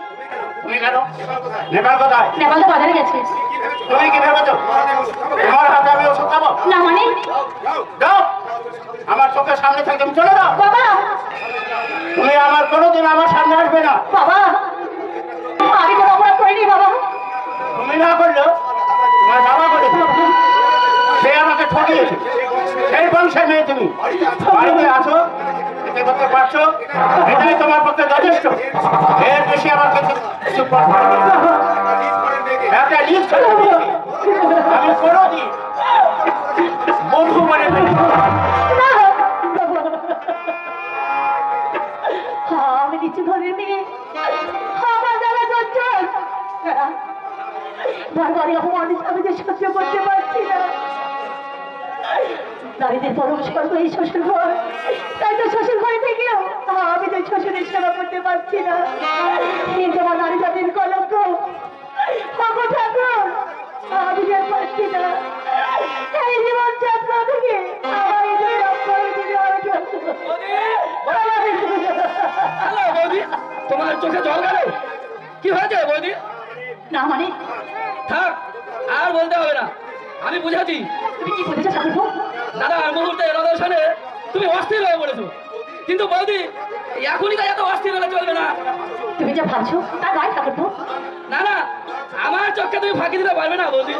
তুমি কেন? নেপাল কোথায়? নেপাল তো বাজারে গেছে। তুমি কি ভেবেছো তোমার হাতে আমি ওষুধ খাবো? না মানে? যাও, আমার চোখের সামনে থেকে তুমি চলে যাও। বাবা, তুমি আমার কোনোদিন আমার সামনে আসবে না। বাবা, আমি কোনো অপরাধ করিনি বাবা। তুমি না করলেও তোমার বাবা করেছে, সে আমাকে ঠকিয়েছে। সেই বংশের মেয়ে তুমি, বাড়িতে আছো, এতে করতে পারছো, এটাই তোমার পক্ষে যথেষ্ট। এর বেশি আমার কাছে কিছু একটা লিস্ট আমি কোনোদিন বন্ধু মনে করি। আমি নিচু ঘরের মেয়ে, আমার দ্বারা চঞ্চল। বারবারই অপমান আমি যে সহ্য করতে পারছি নারীদের পরম স্বর্গ এই শ্বশুর ঘর। তাই তো শ্বশুর ঘরে থেকেও আমি তো শ্বশুরের সেবা করতে পারছি না। কিন্তু আমার নারী জাতির কলঙ্ক। ওগো ঠাকুর, আমি আর পারছি না। এই জীবন যাত্রা থেকে আমায় যে রক্ষা দিতে হবে ঠাকুর। হ্যালো বৌদি, তোমার চোখে জল গেল? কি হয়েছে বৌদি? না মানে থাক, আর বলতে হবে না, আমি বুঝাচ্ছি। তুমি কি বলেছো ঠাকুর? দাদার মুহূর্তে রদর্শনে তুমি অস্থির হয়ে পড়েছো, কিন্তু বৌদি এখনই তাই এত অস্থির হলে চলবে না। তুমি যা ভাবছো তা নয় ঠাকুর। না না, আমার চোখকে তুমি ফাঁকি দিতে পারবে না বৌদি।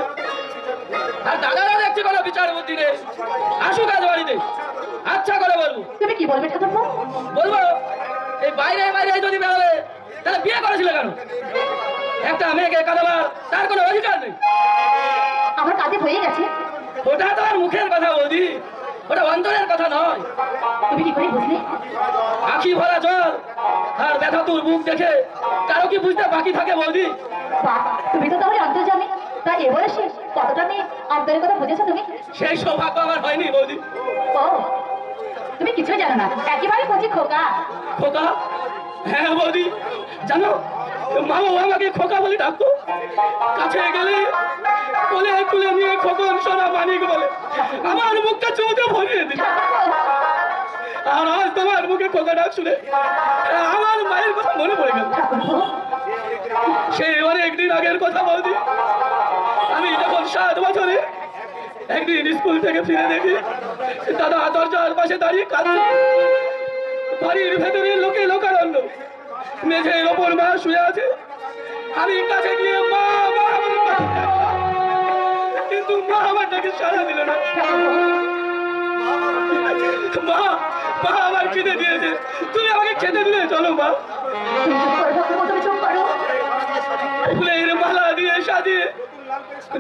আর দাদারা দেখছি কোনো বিচার বুদ্ধি নেই। আসুক আজ বাড়িতে, আচ্ছা করে বলবো। তুমি কি বলবে ঠাকুর? বলবো এই বাইরে বাইরে যদি বেরোবে তাহলে বিয়ে করেছিল কেন? একটা মেয়েকে কাঁদাবার তার কোনো অধিকার নেই। আমার কাজে হয়ে গেছে। ওটা তোমার মুখের কথা বৌদি, ওটা অন্তরের কথা নয়। তুমি কি করে বুঝলে? আখি ভরা জল আর ব্যথা তোর মুখ দেখে কারো কি বুঝতে বাকি থাকে বৌদি? বাহ, তুমি তো তাহলে অন্তর্জামী। তা এ বয়সে কতটা মেয়ে অন্তরের কথা বুঝেছো তুমি? সেই সৌভাগ্য আমার হয়নি বৌদি। ও, তুমি কিছুই জানো না, একেবারে কচি খোকা। খোকা? হ্যাঁ বৌদি, জানো মা বাবা আমাকে খোকা বলে ডাকতো। কাছে গেলে কোলে তুলে নিয়ে খোকন সোনা মানিক বলে আমার মুখটা চৌতে ভরিয়ে দিল। আর আজ তোমার মুখে খোকা ডাক শুনে আমার মায়ের কথা মনে পড়ে গেল। সেই অনেকদিন আগের কথা বৌদি, আমি যখন 7 বছরে একদিন স্কুল থেকে ফিরে দেখি দাদা দরজার পাশে দাঁড়িয়ে কাঁদছে। বাড়ির ভেতরে লোকে লোকারণ্য, মেঝের ওপর মা শুয়ে আছে। আমি কাছে গিয়ে মা মা বলে ডাকলাম, কিন্তু মা আমার ডাকে সাড়া দিল না। মা মা আমার খেতে দিয়েছে, তুমি আমাকে খেতে দিলে চলো মা। তুমি চুপ করো। ফুলের মালা দিয়ে সাজিয়ে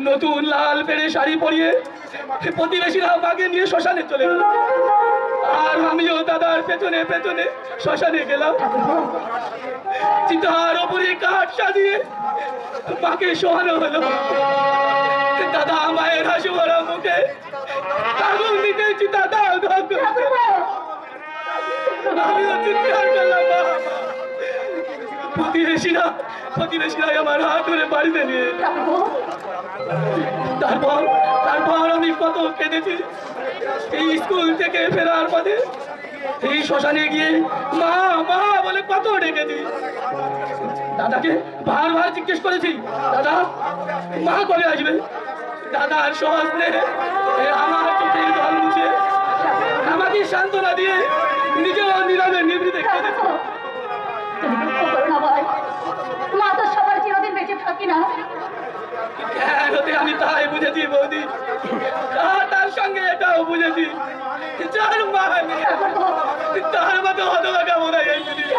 নতুন লাল পেড়ে শাড়ি পরিয়ে প্রতিবেশীরা মাকে নিয়ে শ্মশানে চলে গেল। আর আমিও দাদার পেছনে পেছনে শ্মশানে গেলাম। চিতার ওপরে কাঠ সাজিয়ে মাকে শোয়ানো হলো। দাদা মায়ের হাসি ভরা মুখে আগুন দিতে চিতা দাও দাও করছে। আমিও চিৎকার করলাম মা। প্রতিবেশীরা আমার হাত ধরে বাড়িতে নিয়ে। তারপর আমি কত কেঁদেছি। এই স্কুল থেকে ফেরার পথে এই শ্মশানে গিয়ে মা মা বলে কত ডেকেছি। দাদাকে বারবার জিজ্ঞেস করেছি, দাদা মা কবে আসবে? দাদার সহজ আমার চোখের জল মুছে আমাকে সান্ত্বনা দিয়ে নিজেও নীরবে নিবৃতে কেঁদেছি। মা তো সবার চিরদিন বেঁচে থাকি না। কেন আমি তাই বুঝেছি বৌদি, আর তার সঙ্গে এটাও বুঝেছি যার মা নেই তার মতো হতভাগা মনে হয় এই পৃথিবীতে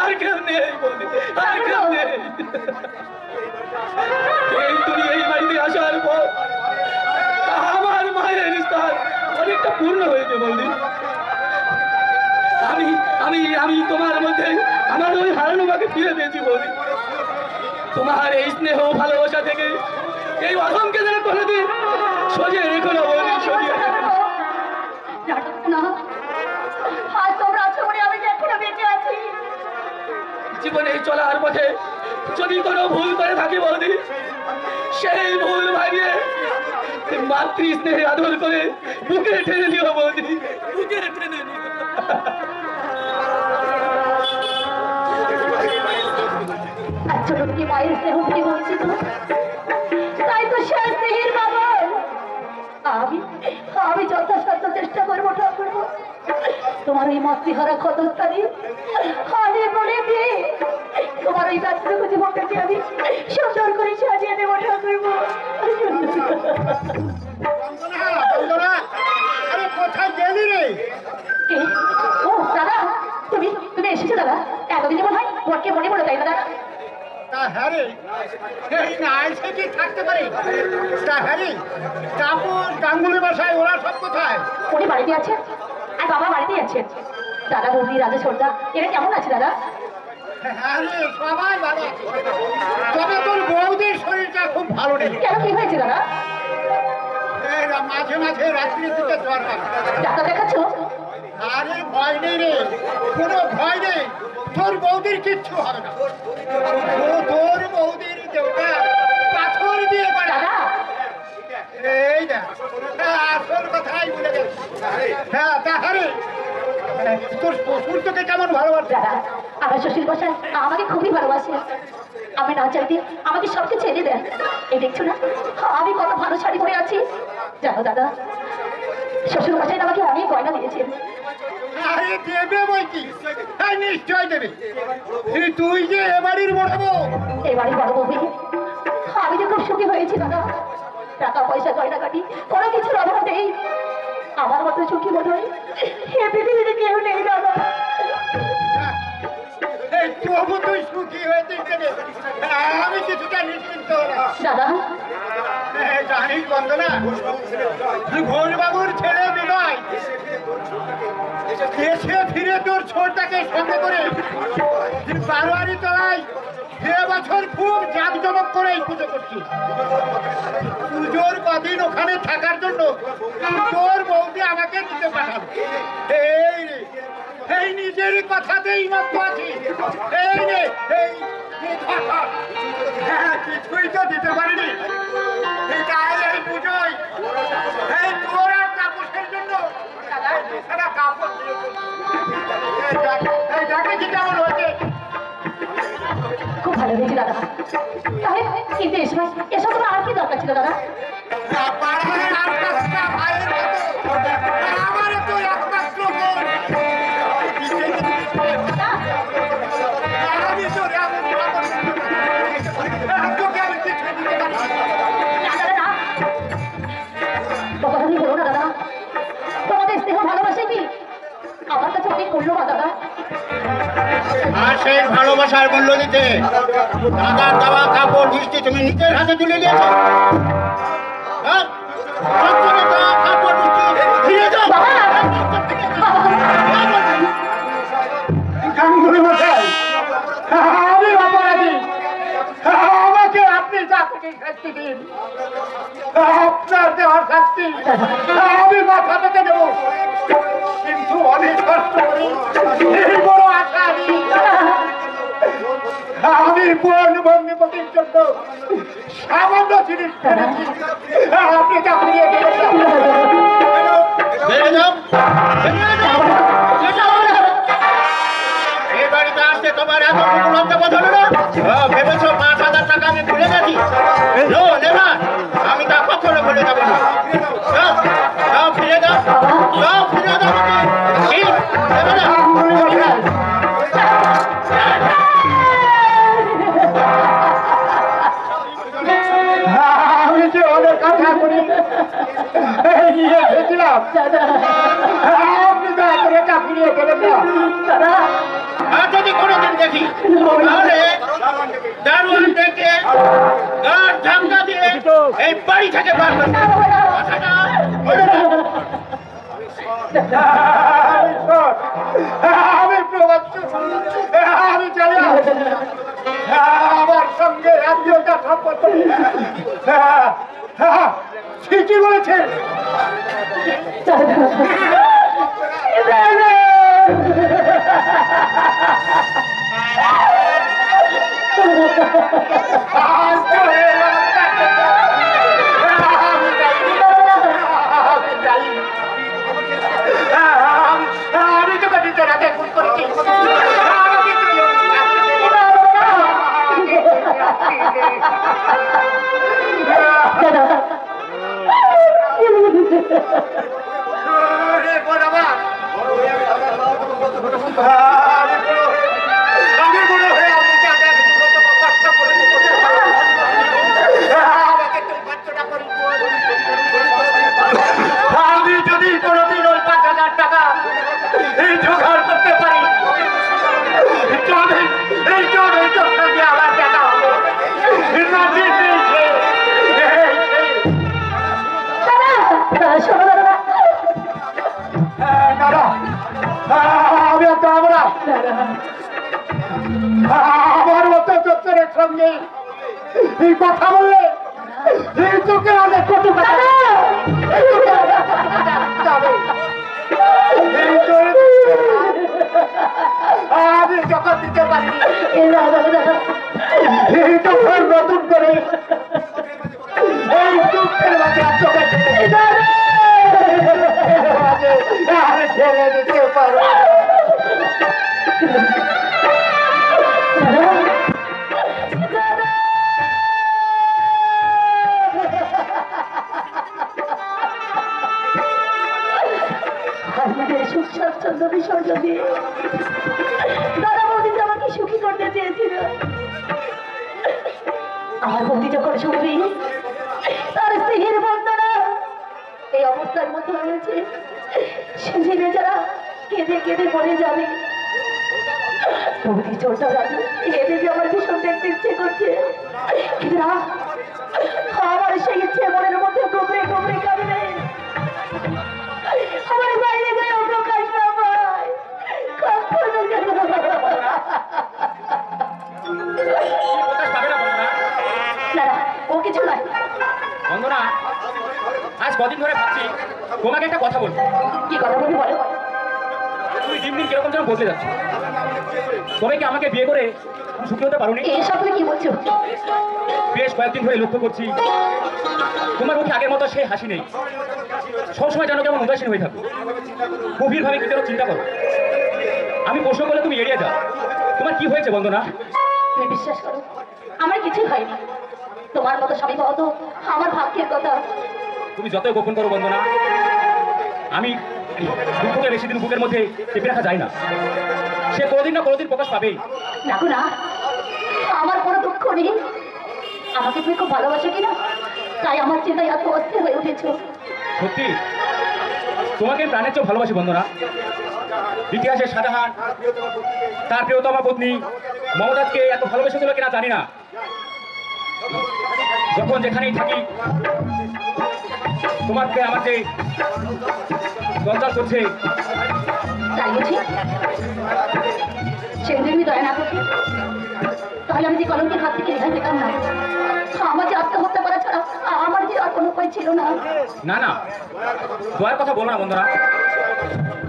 আর কেউ নেই বৌদি, আর কেউ নেই। তুমি এই বাড়িতে আসার পর আমার মায়ের স্থান অনেকটা পূর্ণ হয়েছে বৌদি। আমি তোমার মধ্যে আমার ওই হারানো মাকে ফিরে পেয়েছি বৌদি। তোমার এই স্নেহ ভালোবাসা থেকে এই অধমকে যেন কোনোদিন সরিয়ে রেখো না বৌদি, সরিয়ে না। আজ তোমরা আছো বলে আমি এখনো বেঁচে আছি। জীবনে চলার পথে যদি কোনো ভুল করে থাকি বৌদি, সেই ভুল ভাবিয়ে মাতৃ স্নেহে আদর করে বুকে টেনে নিও বৌদি, বুকে টেনে নিও। কি মায়ের স্নেহ থেকে বঞ্চিত, তাই তো সে স্নেহের বাবা। আমি যথাসাধ্য চেষ্টা করবো ঠাকুর তোমার এই মাতৃহারা ক্ষতস্থানে হারে বলে দিয়ে তোমার এই ব্যক্তিগত জীবনটাকে আমি সুন্দর করে সাজিয়ে দেবো ঠাকুর। আরে কোথায় গেলি রে? ও দাদা, তুমি এসেছো দাদা? এতদিনে মনে হয় তোমাকে মনে পড়ো, তাই না দাদা? তা হ্যাঁ রে, এই না এসে কি থাকতে পারি? তা হ্যাঁ রে, কাপুর গাঙ্গুলি বাসায় ওরা সব কোথায়? উনি বাড়িতে আছে আর বাবা বাড়িতেই আছে। দাদা বৌদি রাজা সর্দা এরা কেমন আছে দাদা? হ্যাঁ রে, সবাই ভালো আছে। তবে তোর বৌদির শরীরটা খুব ভালো নেই। কেন, কি হয়েছে দাদা? মাঝে মাঝে রাত্রির দিকে জ্বর হয়। ডাক্তার দেখাচ্ছো? আরে ভয় নেই রে, কোনো ভয় নেই, তোর বৌদির কিচ্ছু হবে না। তোর বৌদির দেওটা পাথর দিয়ে বাড়া। দাদা এই না আসল কথাই বলে গেল। হ্যাঁ তাহারে তোর শ্বশুর তোকে কেমন ভালোবাসে? দাদা আমার শ্বশুর মশাই আমাকে খুবই ভালোবাসে। আমি না চাইতে আমাকে সবকে ছেড়ে দেন। এই দেখছো না আমি কত ভালো শাড়ি পরে আছি। জানো দাদা শ্বশুর মশাই আমাকে অনেক গয়না দিয়েছেন। আরে দেবে বই কি? হ্যাঁ নিশ্চয় দেবে। তুই যে এবাড়ির বড় বউ। এবারে বড় বউ হয়ে আমি তো খুব সুখী হয়েছি দাদা। টাকা পয়সা গয়না কাটি কোনো কিছুর অভাব নেই। আমার মতো সুখী মনে হয় এ পৃথিবীতে কেউ নেই দাদা। তবু তুই সুখী হয়েছিস কেন? আমি কিছুটা নিশ্চিন্ত হলাম। দাদা জানিস বন্দনা, ঘোষবাবুর ছেলে বিনয় দেশে ফিরে তোর ছোটটাকে সঙ্গে করে বারোয়ারি তলায় এবছর খুব জাঁকজমক করে এই পুজো করছি। পুজোর কদিন ওখানে থাকার জন্য তোর বৌদি আমাকে দিতে পাঠাবো। এই রে এই নিজেরই কথাতেই মত আছি। এই রে এই কিছুই তো দিতে পারিনি। এই পুজোয় এই তোর আর তাপসের জন্য কাপড় কি কেমন হয়েছে? খুব ভালো হয়েছে দাদা। তাহলে কিন্তু এসব তোমার আর কি দরকার ছিল দাদা? আমার কাছে অনেক মূল্যবান দাদা। আর সেই ভালোবাসার মূল্য দিতে দাদার দেওয়া কাপড় মিষ্টি তুমি নিজের হাতে তুলে দিয়েছো। আমি অপরাধী, আমাকে আপনি যা থেকে শাস্তি দিন। আপনার দেওয়ার শাস্তি আমি মাথা পেতে দেবো, কিন্তু অনেক কষ্ট করি এই বড় আশা আমি বন ভঙ্গিপতির জন্য সামান্য জিনিস কিনেছি। আপনি তা ফিরিয়ে দেবেন এই বাড়িতে আসতে তোমার এত লজ্জা বোধ হলো না? ভেবেছ ৫,০০০ টাকা আমি ভুলে গেছি? আমি তা কখনো ভুলে যাবো না। ফিরে দাও, ফিরে দাও। আমি যে অনেক কথা করি নিয়ে এসেছিলাম, আপনি দয়া করে এটা ফিরিয়ে গেলেন না। আর যদি কোনোদিন দেখি তাহলে দারোয়ান ডেকে গাড় ধাক্কা দিয়ে এই বাড়ি থেকে বার করবে। আমি আমি জানি আমার সঙ্গে আত্মীয়তা সম্পর্ক ঠিকই বলেছে। আমি তোকে দিতে রাতে ফোন করেছি। আমি যদি কোনোদিন ওই ৫,০০০ টাকা এই জোগাড় করতে পারি, সঙ্গে আমার টাকা হবে। আমি একটা আমরা আমার মতো চত্বরের সঙ্গে এই কথা বললে এই চোখে অনেক কটু কথা কোনোদিন যখন দিতে পারি তখন নতুন করে এই দুঃখের মাঝে আত্মঘাতী আর ছেড়ে দিতে পারো আমাদের সুখ স্বাচ্ছন্দ্য বিসর্জন দিয়ে দাদা বৌদি আমাকে সুখী করতে চেয়েছিল। আমার বৌদি যখন শুনবি তার স্ত্রীর বন্দনা এই অবস্থার মতো হয়েছে, সে জেনে যারা কেঁদে কেঁদে মরে যাবে। বৌদি ছোট রাজু কেঁদে যে আমার ভীষণ দেখতে ইচ্ছে করছে, কিন্তু না, আমার সেই ইচ্ছে মনের মধ্যে গোবরে গোবরে কাঁদবে। আমার বাইরে গিয়ে প্রকাশ না পায় কখনো যেন। প্রকাশ পাবে না বন্দনা। না না, ও কিছু নয়। বন্দনা, আজ কদিন ধরে ভাবছি তোমাকে একটা কথা বলবো। কি কথা বলবি বলো। তুমি দিন দিন কিরকম যেন বদলে যাচ্ছ। তবে কি আমাকে বিয়ে করে তুমি সুখী হতে পারোনি? এসব তুমি কি বলছো? বেশ কয়েকদিন ধরে লক্ষ্য করছি তোমার মুখে আগের মতো সেই হাসি নেই, সবসময় যেন কেমন উদাসীন হয়ে থাকো, গভীরভাবে কি যেন চিন্তা করো। আমি প্রশ্ন করলে তুমি এড়িয়ে যাও। তোমার কি হয়েছে বন্দনা? তুমি বিশ্বাস করো, আমার কিছুই হয়নি। তোমার মতো স্বামী পাওয়া তো আমার ভাগ্যের কথা। তুমি যতই গোপন করো বন্দনা, আমি দুঃখকে বেশি দিন বুকের মধ্যে চেপে রাখা যায় না। সে কোনোদিন না কোনোদিন প্রকাশ পাবেই। দেখো না, আমার কোনো দুঃখ নেই। আমাকে তুমি খুব ভালোবাসো কিনা তাই আমার চিন্তায় এত অস্থির হয়ে উঠেছ। সত্যি তোমাকে প্রাণের চেয়ে ভালোবাসি বন্দনা। ইতিহাসের শাহজাহান তার প্রিয়তমা পত্নী মমতাজকে এত ভালোবেসেছিল কিনা জানি না। যখন যেখানেই থাকি তোমাকে আমার যে দরকার করছে। তাই বুঝি? সেদিন তুমি দয়া না করতে তাহলে আমি যে কলঙ্কের হাত থেকে রেহাই পেতাম না। আমার যে আত্মহত্যা করা ছাড়া আমার যে আর কোনো উপায় ছিল না। না না, দয়ার কথা বলো না বন্ধুরা।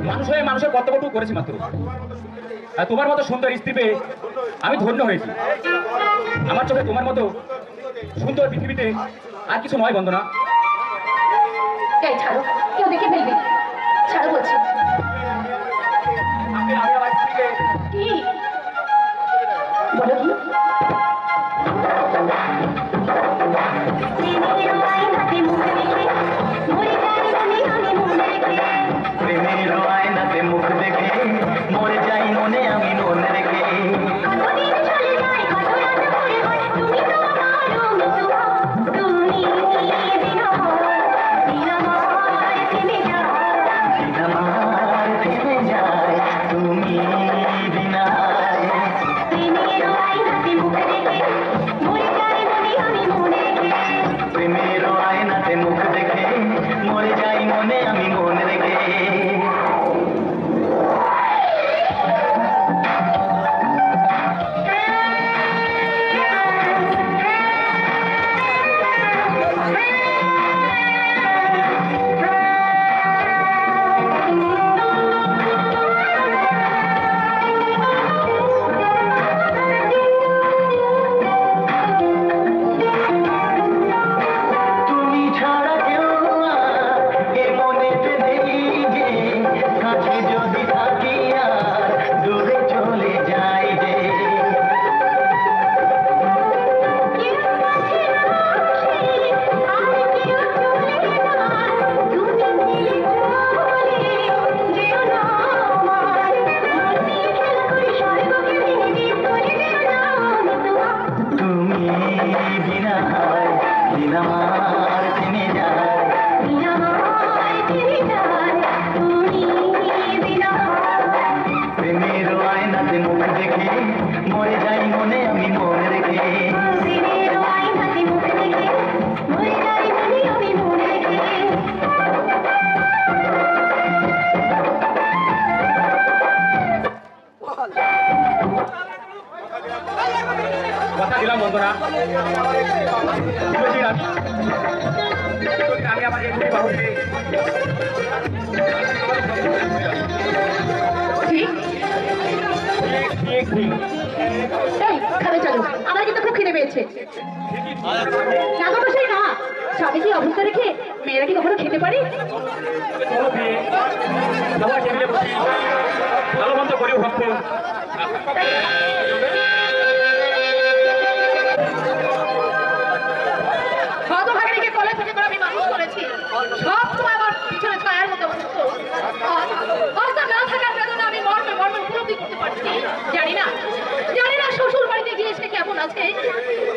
মানুষ হয়ে মানুষের কর্তব্যটুকু করেছি মাত্র। আর তোমার মতো সুন্দর স্ত্রী পেয়ে আমি ধন্য হয়েছি। আমার চোখে তোমার মতো সুন্দর পৃথিবীতে আর কিছু নয় বন্ধনা। এই ছাড়ো, কেউ দেখে ফেলবে। ছাড়ো বলছি। আমি আমার স্ত্রীকে কি বলো? প্রেমের আয়নাতে মুখ দেখে মরে যাই মনে আমি মনে রেখে। প্রেমের আয়নাতে মুখ দেখে মরে যাই মনে আমি মনে রেখে। তুমি ছাড়া কেউ এ মনেতে দেই যে কাছে যদি থাকি আর দূরে চলে যাই যে। তুমি বিনা দিন আমার থেমে যায়। প্রেমের আয়নাতে মুখ দেখে মরে যাই মনে আমি মনে রেখে। কথা দিলাম বন্ধনা, আমি আমার এই দুই বাহুকে ঠিক ঠিক এসেছে। না গো মশাই না, স্বামী কি অবস্থা রেখে মেয়েরা কি কখনো খেতে পারে? ভালো মন্দ করিও ভাববো। হতভাগিনীকে কলে থেকে করে আমি মানুষ করেছি, সব সময় আমার পিছনে ছায়ার মতো বসতো। আজ তার না থাকার বেদনা আমি মর্মে মর্মে উপলব্ধি করতে পারছি। জানি না শ্বশুর বাড়িতে গিয়ে সে কেমন আছে।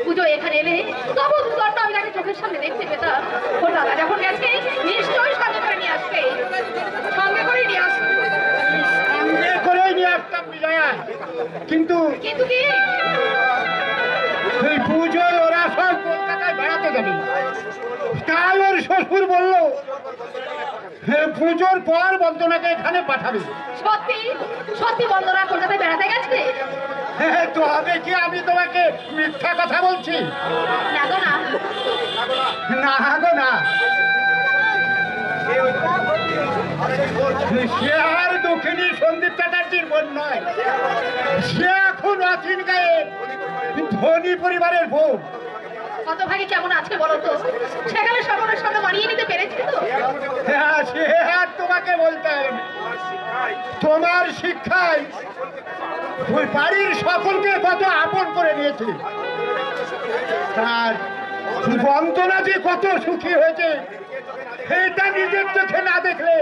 পুজো এখানে এলে তবু দুদণ্ড আমি তাকে চোখের সামনে দেখতে পেতাম। ওর দাদা যখন গেছে নিশ্চয়ই সঙ্গে করে নিয়ে আসবে, সঙ্গে করে নিয়ে আসবে। সঙ্গে করেই নিয়ে আসতাম বিজয়া, কিন্তু কিন্তু কি এই পুজোয় ওরা সব কলকাতায় বেড়াতে যাবে। তাই ওর শ্বশুর বলল পুজোর পর বন্দনাকে এখানে পাঠাবে। সত্যি সত্যি বন্ধুরা কলকাতায় বেড়াতে গেছে? তো হবে কি, আমি তোমাকে মিথ্যা কথা বলছি? না গো না, না গো না, সে আর দক্ষিণী সন্দীপ চ্যাটার্জির বোন নয়, সে এখন অচিন গায়ে ধনী পরিবারের বউ। হতভাগী কেমন আছে বলো তো? সেখানে সকলের সঙ্গে মানিয়ে নিতে পেরেছি তো? হ্যাঁ, সে আর তোমাকে বলতে হবে না। তোমার শিক্ষায় ওই বাড়ির সকলকে কত আপন করে নিয়েছে। আর বন্দনা যে কত সুখী হয়েছে এটা নিজের চোখে না দেখলে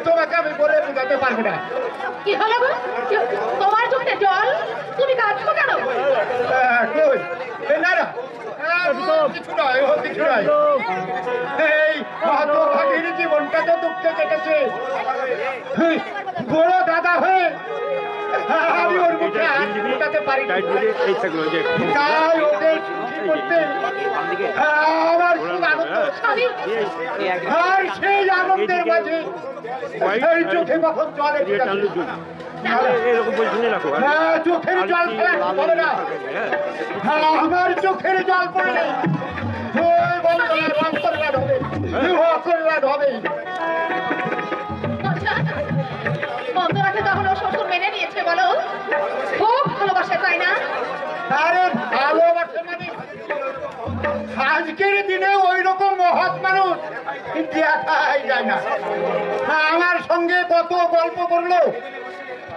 তোমাকে আমি বলে বোঝাতে পারবো না। কি হলো গো? তোমার চোখে জল? তুমি কাঁদছো কেন? কই? না না, কিছু নয়, ও কিছু নয়। এই হতভাগীর জীবনটা তো দুঃখে কেটেছে। বড় দাদা হয়ে আমি ওর মুখে হাত ফোটাতে পারি, তাই ওকে সুখী করতে আমার খুব আনন্দ। আর সেই আনন্দের মাঝে এই চোখে কখন জল এসে যাচ্ছে। চোখের জল ফেলা বলে না, আমার চোখের জল পড়লে ওই বন্ধনের অন্তর্বাদ হবে, অন্তর্বাদ হবে। বন্ধুরাকে তখন ও শ্বশুর মেনে নিয়েছে বলো? খুব ভালোবাসে তাই না? আরে ভালোবাসে মানে আজকের দিনে ওই রকম মহৎ মানুষ দেখাই যায় না। আমার সঙ্গে কত গল্প করলো,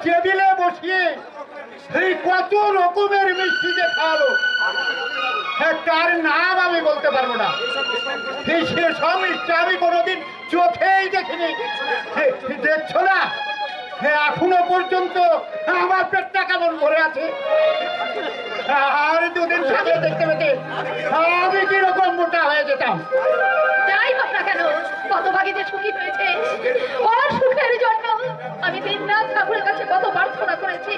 টেবিলে বসিয়ে এই কত রকমের মিষ্টি যে খাওয়ালো, তার নাম আমি বলতে পারবো না। সে সব মিষ্টি আমি কোনোদিন চোখেই দেখিনি। দেখছো না এখনো পর্যন্ত আমার পেটটা কেমন ভরে আছে। আর দুদিন সাথে দেখতে পেতে আমি কিরকম মোটা হয়ে যেতাম। যাই হোক না কেন, হতভাগী যে সুখী হয়েছে, ওর সুখের জন্য আমি দিনরাত ঠাকুরের কাছে কত প্রার্থনা করেছি।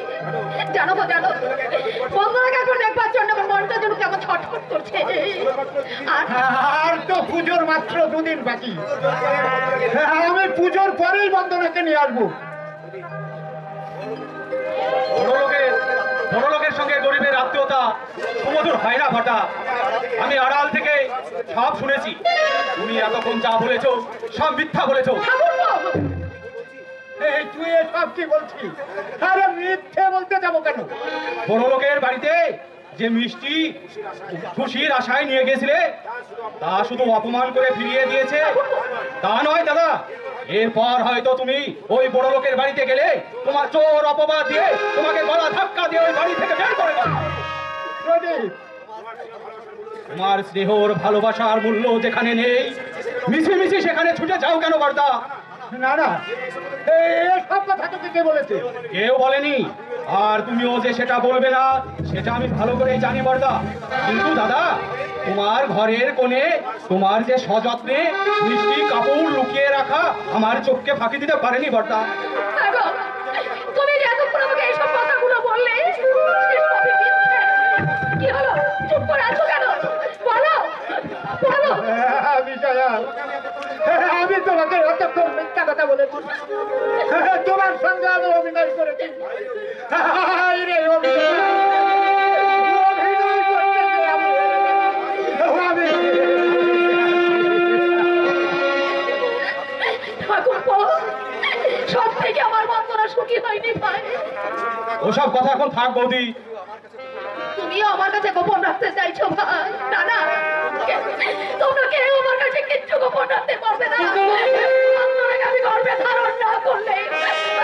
জানো গো জানো, বন্ধুরাকে এখন দেখবার জন্য আমার মনটা যেন কেমন ছটফট করছে। আর তো পুজোর মাত্র দুদিন বাকি, আমি পুজোর পরেই বন্দনাকে নিয়ে আসবো। বড় লোকের সঙ্গে গরিবের আত্মীয়তা সুমধুর হয় না ভাটা। আমি আড়াল থেকে সব শুনেছি। তুমি এতক্ষণ যা বলেছো সব মিথ্যা বলেছো। এই তুই এসব কি বলছিস? আরে মিথ্যে বলতে যাবো কেন? বড় লোকের বাড়িতে যে মিষ্টি খুশির আশায় নিয়ে গেছিলে তা শুধু অপমান করে ফিরিয়ে দিয়েছে তা নয় দাদা। এরপর হয়তো তুমি ওই বড় লোকের বাড়িতে গেলে তোমার চোর অপবাদ দিয়ে তোমাকে গলা ধাক্কা দিয়ে ওই বাড়ি থেকে বের করে দেবে। তোমার স্নেহর ভালোবাসার মূল্য যেখানে নেই, মিছিমিছি সেখানে ছুটে যাও কেন বর্দা? না না, এসব কথা তোকে কে বলেছে? কেউ বলেনি, আর তুমিও যে সেটা বলবে না সেটা আমি ভালো করেই জানি বর্দা। কিন্তু দাদা, তোমার ঘরের কোণে তোমার যে সযত্নে মিষ্টি কাপড় লুকিয়ে রাখা আমার চোখকে ফাঁকি দিতে পারেনি বর্দা। তুমি যে এতক্ষণ আমাকে এইসব কথাগুলো বললে, সেসবই মিথ্যে। কি হলো? চুপ করে আছো কেন? বলো বলো। আমি তোমাকে অতক্ষণ মিথ্যা কথা বলেছি, তোমার সঙ্গে আমি অভিনয় করেছি। সব থেকে আমার বন্ধুরা সুখী হয়নি ভাই। ওসব কথা এখন থাক বৌদি। তুমি তুমিও আমার কাছে গোপন রাখতে চাইছো ভাই? না না, তোমরা কেউ আমার কাছে কিচ্ছু গোপন রাখতে পারবে না। আপনাকে আমি গর্বে ধারণ না করলে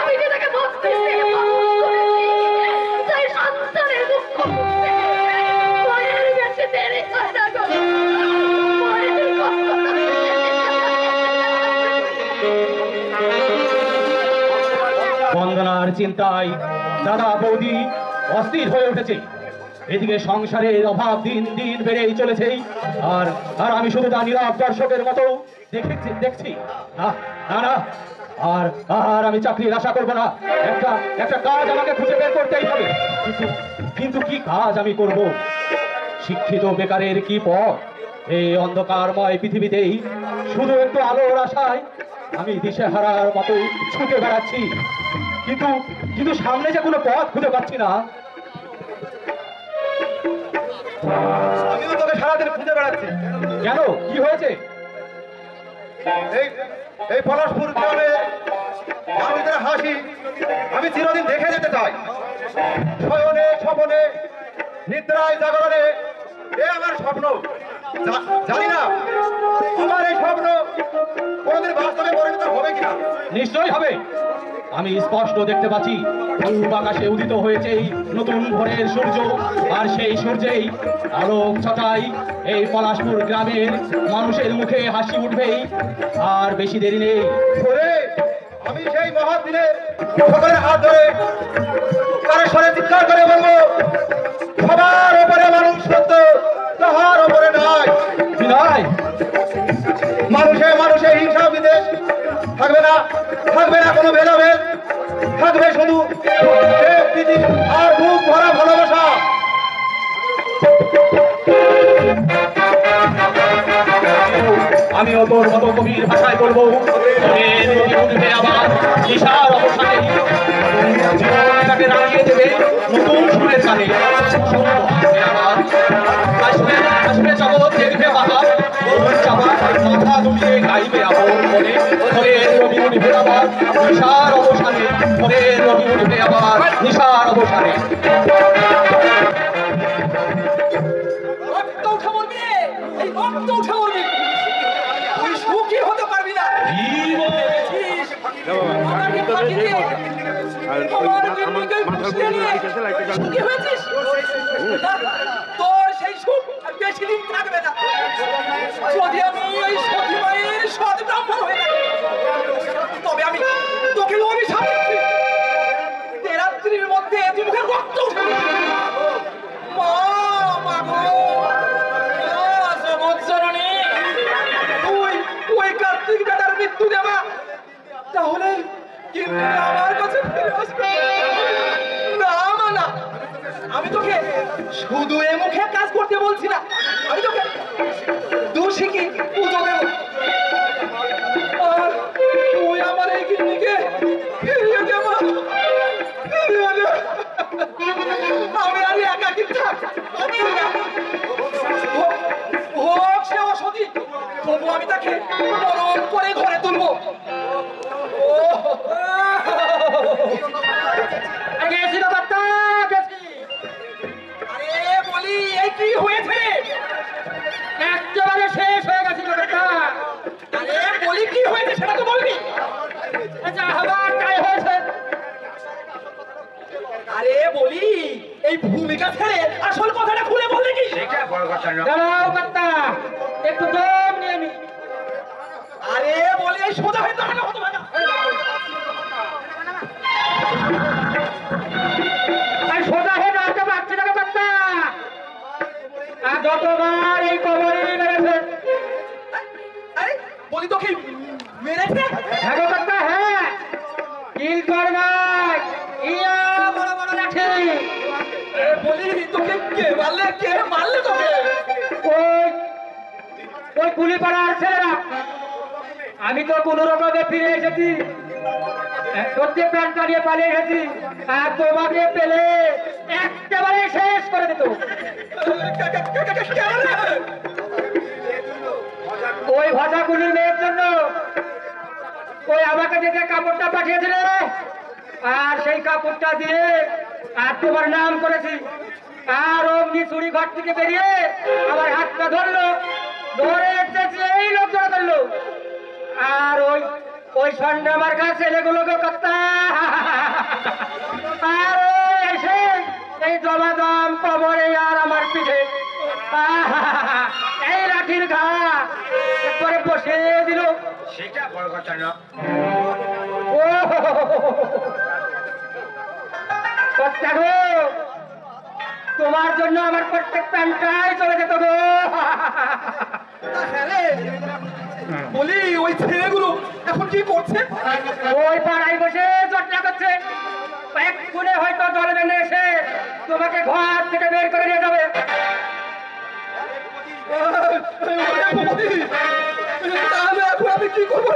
আমি যেটাকে মস্তিষ্কে মানুষ করেছি, তাই সন্তানের দুঃখ বুঝতে মায়ের বেশি দেরি হয় না গো। মায়ের কষ্ট বন্দনার চিন্তায় দাদা বৌদি অস্থির হয়ে উঠেছে। এদিকে সংসারের অভাব দিন দিন বেড়েই চলেছে, আর আর আমি শুধু তা নীরব দর্শকের মতো দেখছি। না না না, আর আর আমি চাকরির আশা করবো না। একটা কাজ আমাকে খুঁজে বের করতেই হবে। কিন্তু কি কাজ আমি করব? শিক্ষিত বেকারের কি পথ? এই অন্ধকারময় পৃথিবীতেই শুধু একটু আলোর আশায় আমি দিশেহারার মতো ছুটে বেড়াচ্ছি, কিন্তু সামনে যে কোনো পথ খুঁজে পাচ্ছি না। আমিও তোকে সারাদিন খুঁজে বেড়াচ্ছি। কেন, কি হয়েছে? এই পলাশপুর গ্রামে মানুষদের হাসি আমি চিরদিন দেখে যেতে চাই। শয়নে স্বপনে নিদ্রায় জাগরণে এ আমার স্বপ্ন। জানি না আমার এই স্বপ্ন কোনদিন বাস্তবে পরিণত হবে কিনা। নিশ্চয়ই হবে। আমি স্পষ্ট দেখতে পাচ্ছি পূর্ব আকাশে উদিত হয়েছে এই নতুন ভোরের সূর্য, আর সেই সূর্যেই আলোক ছটাই এই পলাশপুর গ্রামের মানুষের মুখে হাসি উঠবেই। আর বেশি দেরি নেই। আমি সেই মহৎ দিনে সকলের হাত ধরে কারের স্বরে চিৎকার করে বলবো, সবার উপরে মানুষ সত্য, তাহার উপরে নাই বিনয়। মানুষে মানুষে হিংসা বিদেশ থাকবে না, থাকবে না কোনো ভেদাভেদ, থাকবে শুধু প্রেম, প্রীতি আর বুক ভরা ভালোবাসা। আমিও তোর মতো গভীর ভাষায় বলবো, আবার নিশার অবসানে জীবনটাকে রাঙিয়ে দেবে নতুন সুরের কানে। আসবে জগৎ দেখবে বাহার, মাথা দুলিয়ে গাইবে আপন মনে। ভোরের রবি উঠবে আবার নিশার অবসানে, ভোরের রবি উঠবে আবার নিশার অবসানে। রক্ত উঠে মরবি রে, এই রক্ত উঠে মরবি। তুই সুখী হতে পারবি না। বুঝেছিস? আমাকে ফাঁকি দিয়ে, আমার বিন্দুকে ফুসলে নিয়ে সুখী হয়েছিস? তোর সেই সুখ আর বেশি দিন থাকবে না। যদি আমি এই সতী মায়ের সৎ ব্রাহ্মণ হয়ে থাকি, তবে আমি তোকে অভিশাপ দিচ্ছি, রাত্রির মধ্যে তুই মুখে রক্ত উঠে মা মাগো জগৎজননী, তুই ওই কার্তিক দাদার মৃত্যু দেবা, তাহলে কিন্তু আমার কাছে ফিরে আসবে না। মানা, আমি তোকে শুধু এ মুখে কাজ করতে বলছি না, আমি তোকে দোষীকে পুজো দেব। আর তুই আমার এই গিন্নিকে ফিরিয়ে দেব। আমি আর একাকি থাক হোক সে অসতী, তবু আমি তাকে বরণ করে ঘরে তুলবো। আরে বলি, এই কি হয়েছে? একেবারে শেষ হয়ে গেছে। আরে বলি, কি হয়েছে সেটা তো বলবি। আরে বলি, এই ভূমিকা ছেড়ে আসল কথাটা খুলে বললে কি? একটু দম নিয়ে নি। আরে বলি, এই সোজা হয়ে দাঁড়ানো হতো না। সোজা হয়ে দাঁড়াতে পারছি না কর্তা। আর যতবার এই কবরে মেরেছে। আরে বলি, তোকে মেরেছে? হ্যাঁ কর্তা, হ্যাঁ। কিল করবাই ইয়া বড় বড় লাঠি। বলি, তোকে কে মারলে তোকে? ওই কুলি পাড়ার ছেলেরা। আমি তো কোন রকমে ফিরে এসেছি, সত্যি প্যান্টটা নিয়ে পালিয়ে গেছি, আর তোমাকে পেলে একেবারে শেষ করে দিত। ওই ভাষা কুলির মেয়ের জন্য ওই আমাকে যে কাপড়টা পাঠিয়েছিল, আর সেই কাপড়টা দিয়ে আর তোমার নাম করেছি। আর অমনি চুরি ঘর থেকে বেরিয়ে আমার হাতটা ধরলো, ধরে এই লোকজনে ধরলো। আর ওই সন্ধ্যা আমার কাছে ছেলেগুলোকে কর্তা আর এসে এই জমাদাম কবরে আর আমার পিঠে এই লাঠির ঘা একবারে বসে দিল। সেটা বড় কথা না। ও কর্তা গো, তোমার জন্য আমার প্রত্যেক প্যান্টটাই চলে যেত গো। বলি ওই ছেলেগুলো এখন কি করছে? ওই পাড়ায় বসে চর্চা করছে। এক্ষুনি হয়তো জল বেঁধে এসে তোমাকে ঘর থেকে বের করে নিয়ে যাবে। তাহলে এখন আমি কি করবো?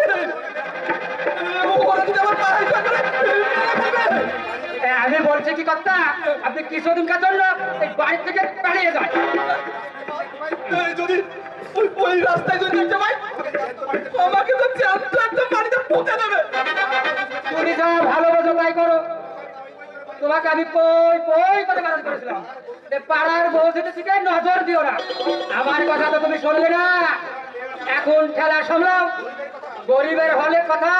আমি বলছি কি কর্তা, আপনি কিছুদিনকার জন্য এই বাড়ি থেকে পালিয়ে যান। যদি ওই রাস্তায় যদি দেখতে পাই আমাকে তো জ্যান্ত একদম বাড়িতে পুঁতে দেবে। তুমি যা ভালো বোঝো তাই করো। তোমাকে আমি কই কই করে বারণ করেছিলাম যে পাড়ার বউদের দিকে নজর দিও না। আমার কথা তো তুমি শুনলে না। এখন খেলা সামলাও। গরিবের হলে কথা,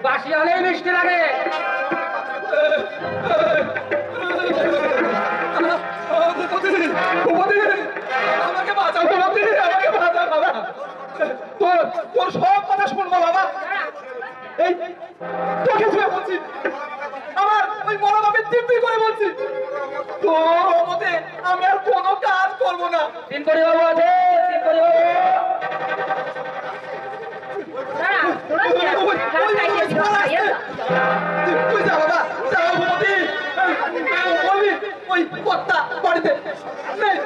বাসি হলেই মিষ্টি লাগে। আমাকে বাঁচাও ভূপতি, আমাকে বাঁচাও বাবা। তোর সব কথা শুনবো বাবা। এই তোকে ছুঁয়ে বলছি, আমার ওই বড় বাপের দিব্যি করে বলছি, তোর মতে আমি আর কোনো কাজ করবো না। দিন করে বাবু আছে, দিন করে বাবু। তুই যা বাবা, যা ভূপতি। বলবি ওই কর্তা বাড়িতে নেই,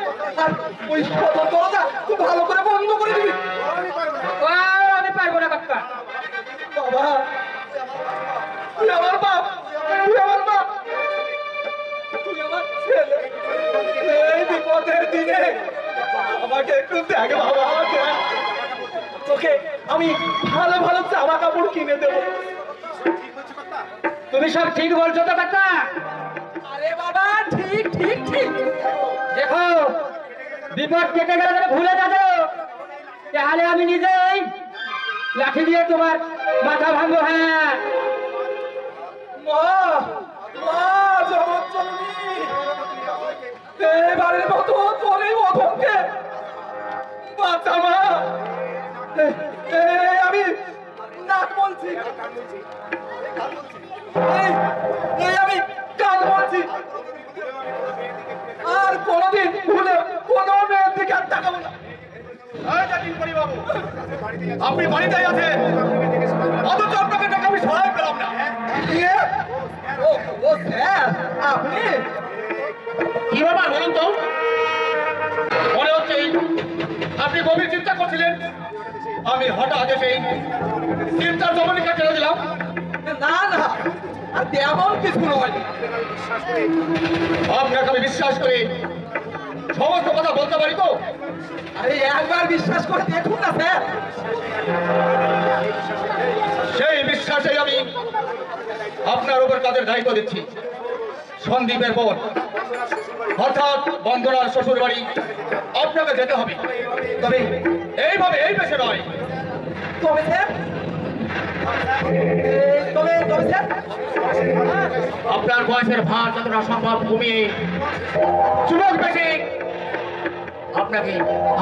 আর ওই সদর দরজা তুই ভালো করে বন্ধ করে দিবি। আমি পারবো না কর্তা। বাবা তুই আমার বাপ, তুই আমার বাপ, তুই আমার ছেলে। এই বিপদের দিনে আমাকে একটু দেখ বাবা, আমাকে তোকে আমি ভালো ভালো জামা কাপড় কিনে দেবো। তুমি সব ঠিক বলছো তো কর্তা? আরে বাবা ঠিক ঠিক ঠিক। দেখো, বিপদ কেটে গেলে যেন ভুলে যাবো, তাহলে আমি নিজেই লাঠি দিয়ে তোমার মাথা ভাঙবো। হ্যাঁ মা মা জগৎ জননী, এবারের মতো তোর এই অধমকে বাঁচা মা। আমি নাক বলছি, আমি কান বলছি, আর কোনোদিন ভুলে কোনো মেয়ের দিকে আর তাকাবো না। আপনি বাড়িতেই আছেন, অথচ আপনাকে ডেকে আমি সহায় পেলাম না। ও স্যার, আপনি কি ব্যাপার বলুন তো? মনে হচ্ছে আপনি গভীর চিন্তা করছিলেন। আমি হঠাৎ এসে চিন্তার জমনিকা ছেড়ে দিলাম। না না, আর তেমন কিছু নয়। আপনাকে আমি বিশ্বাস করি, সমস্ত কথা বলতে পারি তো। আরে একবার বিশ্বাস করে দেখুন না স্যার। সেই বিশ্বাসে আমি আপনার উপর কাজের দায়িত্ব দিচ্ছি। সন্দীপের পর অর্থাৎ বন্দনার শ্বশুর বাড়ি আপনাকে যেতে হবে, তবে এইভাবে এই পেশে নয়। তবে স্যার, তবে তবে স্যার, আপনার বয়সের ভার যতটা সম্ভব কমিয়ে যুবক বেশি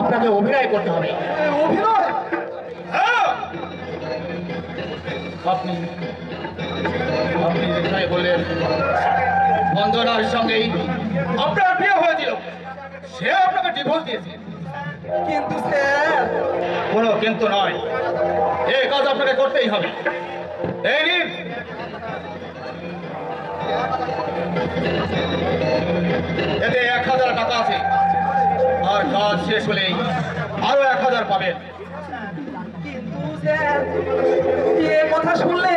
আপনাকে অভিনয় করতে হবে। অভিনয়? হ্যাঁ, আপনি যেখানে বললেন বন্দনার সঙ্গেই আপনার বিয়ে হয়েছিল, সে আপনাকে ডিভোর্স দিয়েছে। কিন্তু স্যার, কোনো কিন্তু নয়, এই কাজ আপনাকে করতেই হবে। এই নিন, এতে 1000 টাকা আছে, আর কাজ শেষ হলেই আরো 1000 পাবেন। কিন্তু স্যার, এ কথা শুনলে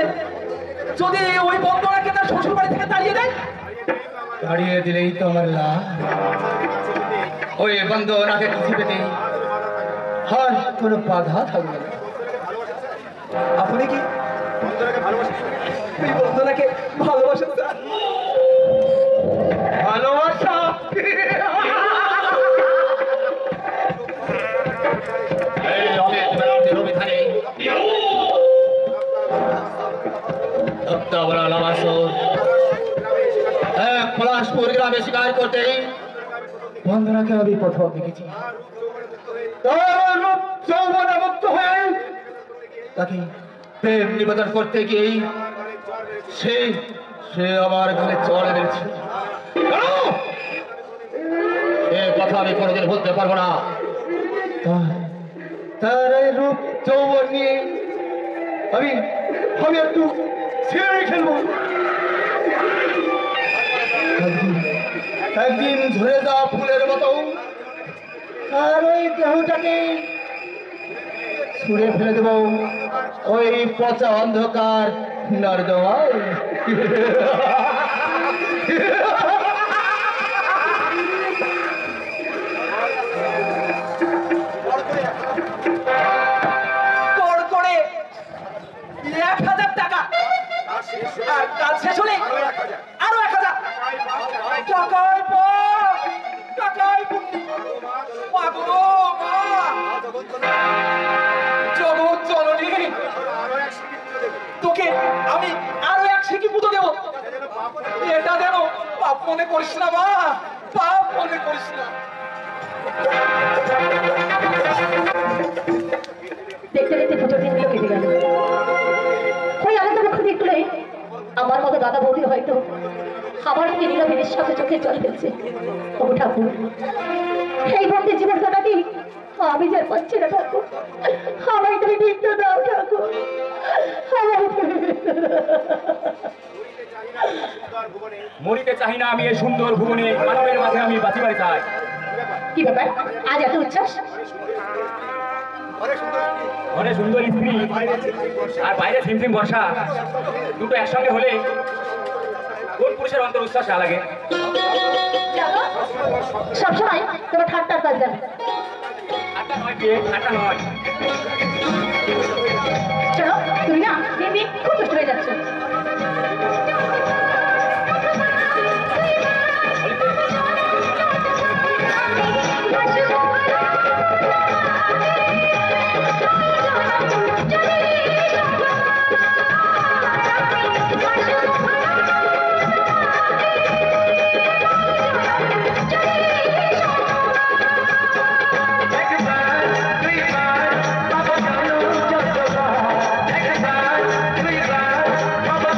যদি ওই বন্ধনাকে তার শ্বশুর বাড়ি থেকে তাড়িয়ে দেয়? তাড়িয়ে দিলেই তো আমার লাভ। ওই বন্দনাকে খুঁজে পেতে আর কোনো বাধা থাকবে না। আপনি কি ওই বন্ধনাকে ভালোবাসেন স্যার? ভালোবাসা সপ্তাহরা নামাসর এক পলাশপুর গ্রামে শিকার করতে বন্ধনাকে আমি প্রথম দেখেছি। তার রূপ যৌবনে মুক্ত হয়ে তাকে প্রেম নিবেদন করতে গিয়ে সে সে আমার ঘরে চড়ে মেরেছে। এ কথা আমি কোনোদিন বলতে পারবো না। তার এই রূপ যৌবন নিয়ে আমি আমি একটু ছেড়ে খেলবো। একদিন ঝরে যাওয়া ফুলের মতো আর ওই দেহটাকে ছুঁড়ে ফেলে দেব ওই পচা অন্ধকার নর্দমায়। কর করে 1000 টাকা আর কাজ শেষ হলে আরো 1000 টাকায় টাকায় পাগো মা জগৎ জননী তোকে আমি আরো 1 সিকি পুতো দেব। এটা যেন পাপ মনে করিস না মা, পাপ মনে করিস না। দেখতে দেখতে পুজোর দিনগুলো কেটে গেল। ওই আনন্দ মুখ দেখলে আমার মতো দাদা বৌদি হয়তো আমার থেকে নীলাভের সাথে চোখে জল ফেলছে। ও ঠাকুর, এই ভক্তের জীবন কাটাটি আমি যার পাচ্ছি না ঠাকুর, আমায় তুমি মৃত্যু দাও ঠাকুর, আমায় তুমি মৃত্যু দাও। মরিতে চাই না আমি এই সুন্দর ভুবনে, মানবের মাঝে আমি বাঁচিবার চাই। কি ব্যাপার আজ এত উচ্ছ্বাস? ঘরে সুন্দর স্ত্রী আর বাইরে ঝিমঝিম বর্ষা, দুটো একসঙ্গে হলে কোন পুরুষের অন্তর উচ্ছ্বাস না লাগে? সবসময় তোমার ঠাট্টার কাজ যাবে। আটটা নয় বিয়ে, আটটা নয়। চলো তুমি না দিন দিন খুব কষ্ট হয়ে যাচ্ছ। বাবা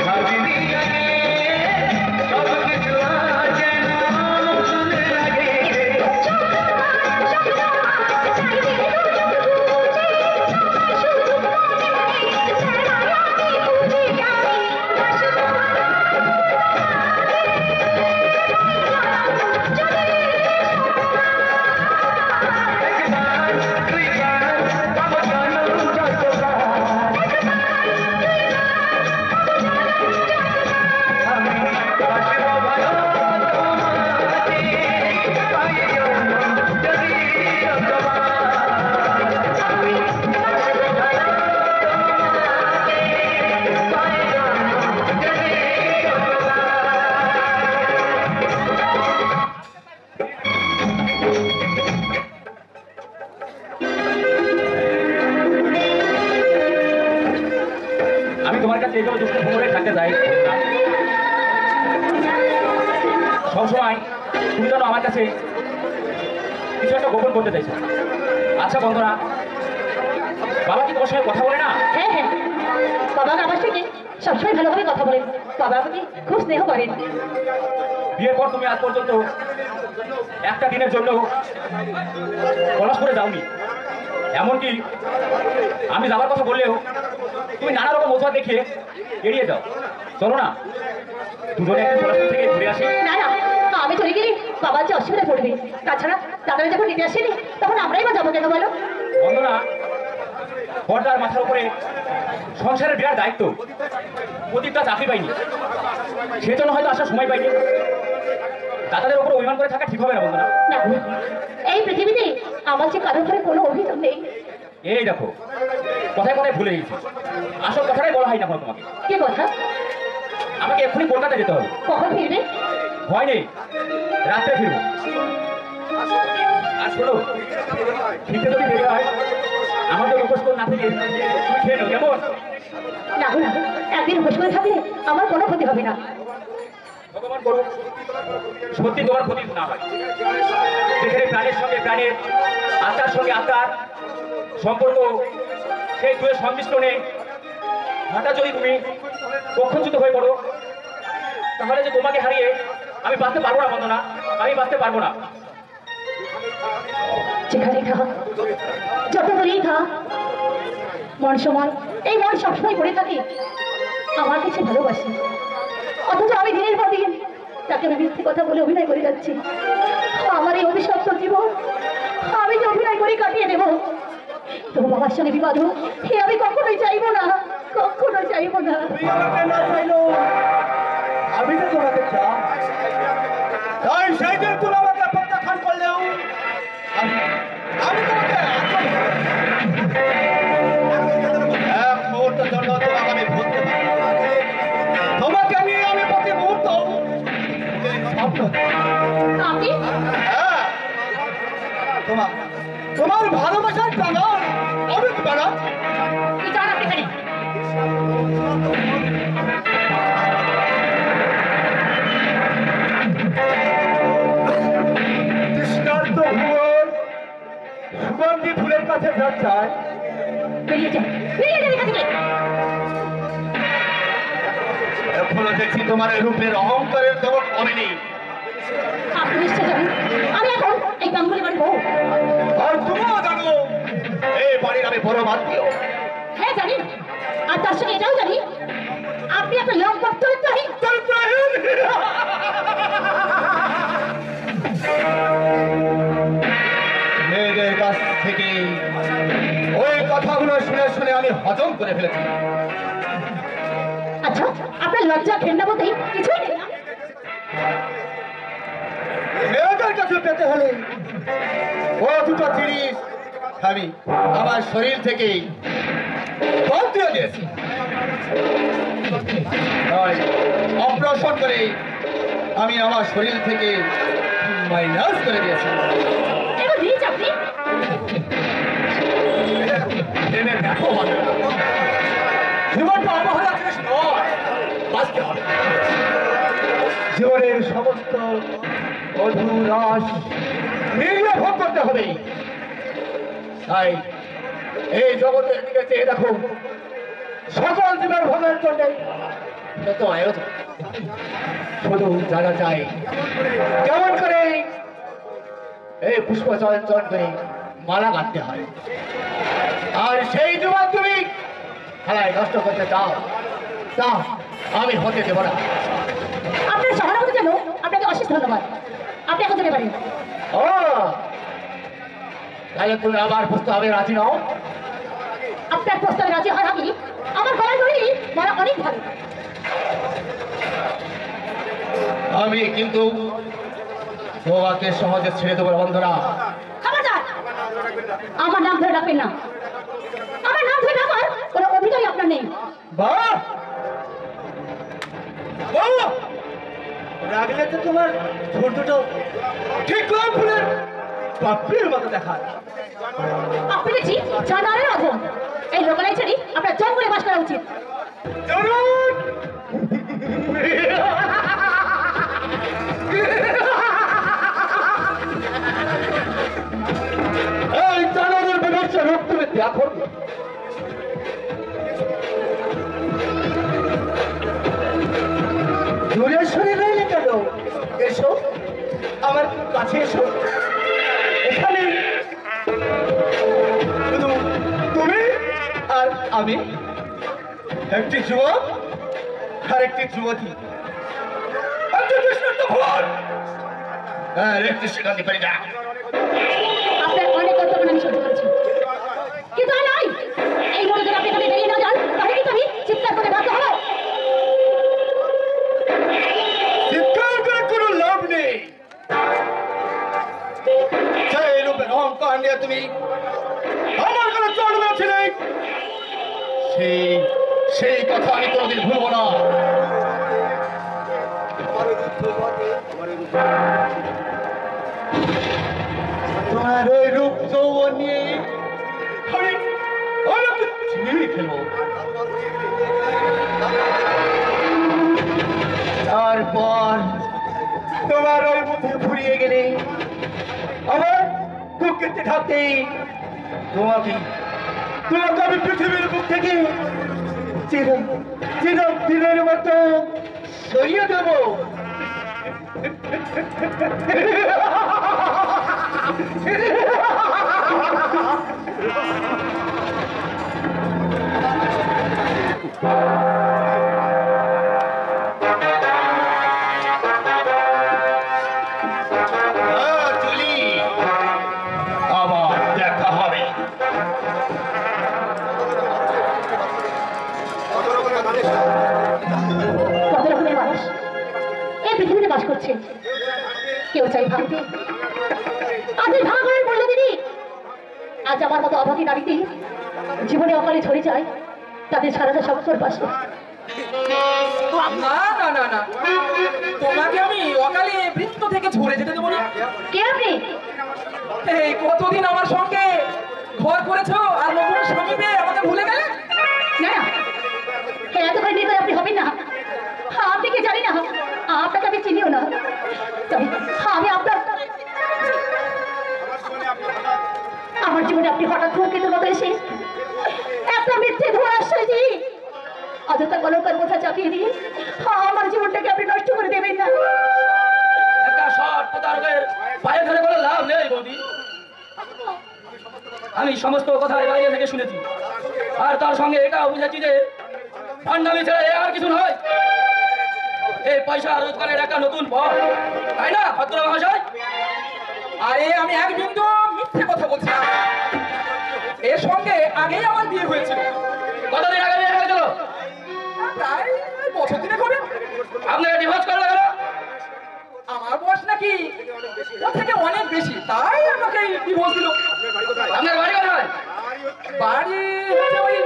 ভাবিনি আগে সব কিছু আজ যেন নতুন লাগে আমি তোমার কাছে এইভাবে দুঃখ ভোরে থাকতে চাই সবসময় তুমি যেন আমার কাছে কিছু একটা গোপন করতে চাইছো। আচ্ছা বন্ধনা, বাবা কি তোমার সঙ্গে কথা বলে না? হ্যাঁ হ্যাঁ, বাবা আমার থেকে সবসময় ভালোভাবে কথা বলেন, বাবা আমাকে খুব স্নেহ করেন। বিয়ের পর তুমি আজ পর্যন্ত একটা দিনের জন্য পলাশ করে যাওনি, এমনকি আমি যাওয়ার কথা বললেও তুমি নানা রকম অজুহাত দেখিয়ে এড়িয়ে যাও। চলো না দুজনে একদিন পলাশপুর থেকে ঘুরে আসি। না না, আমি চলে গেলে বাবার যে অসুবিধা পড়বে, তাছাড়া দাদারা যখন নিতে আসেনি তখন আমরাই বা যাবো কেন বলো? বন্ধনা, পর্দার মাথার উপরে সংসারের বিরাট দায়িত্ব, প্রদীপটা চাকরি পাইনি, সেজন্য হয়তো আসার সময় পাইনি। দাদাদের উপর অভিমান করে থাকা ঠিক হবে না বন্ধনা। না, এই পৃথিবীতে আমার যে কারোর ঘরে কোনো অভিযোগ নেই। এই দেখো কথায় কথায় ভুলে গেছি, আসল কথাটাই বলা হয় না তোমাকে। কি কথা? আমাকে এক্ষুনি কলকাতা যেতে হবে। কখন ফিরবে? ভয় নেই, রাত্রে ফিরবো। আর শোনো, ফিরতে যদি দেরি হয় আমাদের উপোস করে না থেকে তুমি খেয়ে নাও, কেমন? না না, একদিন উপোস করে থাকলে আমার কোনো ক্ষতি হবে না। ভগবান করুন সত্যি তোমার ক্ষতি না হয়। যেখানে প্রাণের সঙ্গে প্রাণের, আত্মার সঙ্গে আত্মার সম্পর্ক, সেই দুয়ের সংমিশ্রণে হঠাৎ যদি তুমি পক্ষচ্যুত হয়ে পড়ো, তাহলে যে তোমাকে হারিয়ে আমি বাঁচতে পারবো না বন্ধনা, আমি বাঁচতে পারবো না। যেখানেই থাক, যত দূরেই থাক, মন সময় এই মন সবসময় পড়ে থাকে আমার কাছে ভালোবাসি, অথচ আমি দিনের পর দিন তাকে আমি মিথ্যে কথা বলে অভিনয় করে যাচ্ছি। আমার এই অভিশপ্ত জীবন আমি যে অভিনয় করে কাটিয়ে দেবো, তবু বাবার সঙ্গে বিবাদ হোক এ আমি কখনোই চাইবো না, কখনোই চাইবো না। আমি তো তোমাকে চাই, তাই সেই দিন তুমি আমাকে প্রত্যাখ্যান করলেও আমি তোমাকে এক মুহূর্তের জন্য তোমাকে আমি ভুলতে পারি না। তোমাকে নিয়ে আমি প্রতি মুহূর্ত স্বপ্ন দেখি। আপনি হ্যাঁ, তোমার ভালোবাসার টানা অনেক বেড়া। কি চান আপনি এখানে? তৃষ্ণার্ত ভুবন সুগন্ধি ফুলের কাছে যা চায়, বেরিয়ে যান, বেরিয়ে যান এখান থেকে। এখনো দেখছি তোমার এই রূপের অহংকারের দেবক কমেনি। আপনি নিশ্চয় জানেন আমি এখন এই গাঙ্গুলি বাড়ি বউ। আর তুমিও জানো এই বাড়ির আমি বড় আত্মীয়। হ্যাঁ জানি, আর তার সঙ্গে এটাও জানি আপনি একটা লম্পট চরিত্রহীন। মেয়েদের কাছ থেকে ওই কথাগুলো শুনে শুনে আমি হজম করে ফেলেছি। আচ্ছা, আপনার লজ্জা ঘেন্না বলতে কিছুই নেই না? মেয়েদের কাছে পেতে হলে ও দুটো জিনিস আমি আমার শরীর থেকে বাদ দিয়ে দিয়েছি। অপারেশন করে আমি আমার শরীর থেকে মাইনাস করে দিয়েছি। এবার দিয়েছি আপনি। দেখো জীবনটা অবহেলা জিনিস নয়, বাঁচতে হবে। জীবনের সমস্ত মধুরস মিলিয়ে ভোগ করতে হবে। তাই এই জগতের দিকে চেয়ে দেখো, সকল জীবের ভোগের জন্য যত আয়োজন শুধু জানা চাই কেমন করে এই পুষ্প চয়ন করে মালা গাঁথতে হয়। আর সেই যুবক তুমি খেলায় নষ্ট করতে চাও তা আমি হতে দেব না। আপনার সহানুভূতির জন্য আপনাকে অশেষ ধন্যবাদ। আপনি এখন যেতে পারেন। ও তাহলে তুমি আমার প্রস্তাবে রাজি নাও? আপনার প্রস্তাবে রাজি হয় আমি আমার গলায় ধরি মারা অনেক ভালো। আমি কিন্তু তোমাকে সহজে ছেড়ে দেবো বন্ধুরা। খবরদার আমার নাম ধরে ডাকবেন না। আমার নাম ধরে ডাকার কোনো অধিকারই আপনার নেই। বাহ বাহ, রাগলে তো তোমার ঠোঁট দুটো ঠিক গোলাপ ফুলের পাপড়ির মতো দেখায়। আপনি দেখছি জানারের অধম। এই লোকালয় ছেড়ে আপনার জঙ্গলে বাস করা উচিত। এই জানাদের বিভৎস রূপ তুমি দেখো। দূরে সরে রইলে কেন? এসো আমার কাছে এসো। এখানে শুধু তুমি আর আমি, একটি যুবক আর একটি যুবতী, একটি কৃষ্ণের তো ভুল। আর একটু শেখাতে পারি না। আপনার অনেক কর্তব্য আমি সহ্য করেছি, কিন্তু আর নয়। এই মুহূর্তে আপনি এখানে বেরিয়ে না যান তাহলে কিন্তু আমি চিৎকার করে বাধ্য হব। চিৎকার করে কোনো লাভ নেই। সেই রূপের অহংকার নিয়ে তুমি আমার কোনো চড় মেরেছিলে। সেই কথা আমি কোনোদিন ভুলবো না। তোমার ওই রূপ যৌবন নিয়ে আমি ছিঁড়ে ফেলবো। তারপর তোমার ওই মুখে ফুরিয়ে গেলে আমার বুকেতে ঢাকতেই তোমাকে আমি পৃথিবীর বুক থেকে চিরদিনের মতো সরিয়ে দেব। চলি, আবার দেখা হবে। কত রকমের মানুষ এই পৃথিবীতে বাস করছে। কেউ চাই ভাঙতে, আজই ভাঙা করার বললো দিদি। আজ আমার মতো অভাগী নারীতে জীবনে অকালে ঝরে যায় তাদের সারাটা সংসার পাশে। না না না না, তোমাকে আমি অকালে বৃত্ত থেকে ঝরে যেতে দেবো না। কে আপনি? এই কতদিন আমার সঙ্গে ঘর করেছো আর নতুন স্বামী পেয়ে আমাকে ভুলে গেলে? না না, এত করে নির্দয় আপনি হবেন না। আপনি কি জানি না, আপনাকে আমি চিনিও না। তবে আমি আপনার আমার জীবনে আপনি হঠাৎ ধূমকেতুর মতো এসে একটা মিথ্যে ধোয়ার আশ্রয় দিয়ে অযথা কলঙ্কার বোঝা চাপিয়ে দিয়ে আমার জীবনটাকে আপনি নষ্ট করে দেবেন না। একটা শট প্রতারকের পায়ে ধরে কোনো লাভ নেই বৌদি। আমি সমস্ত কথা বাইরে থেকে শুনেছি, আর তার সঙ্গে এটাও বুঝেছি যে পান্ডামি ছেড়ে আর কিছু নয়। এই পয়সা রোজগারের একটা নতুন পথ, তাই না ভদ্র মহাশয়? আরে আমি এক বিন্দু মিথ্যে কথা বলছি না। এর সঙ্গে আগেই আমার বিয়ে হয়েছিল। কতদিন আগে বিয়ে হয়েছিল? প্রায় বছর দিনে করে। আপনাকে ডিভোর্স করলো কেন? আমার বয়স নাকি ও থেকে অনেক বেশি, তাই আমাকে ডিভোর্স দিল। আপনার বাড়ি কোথায়? বাড়ি হচ্ছে ওই,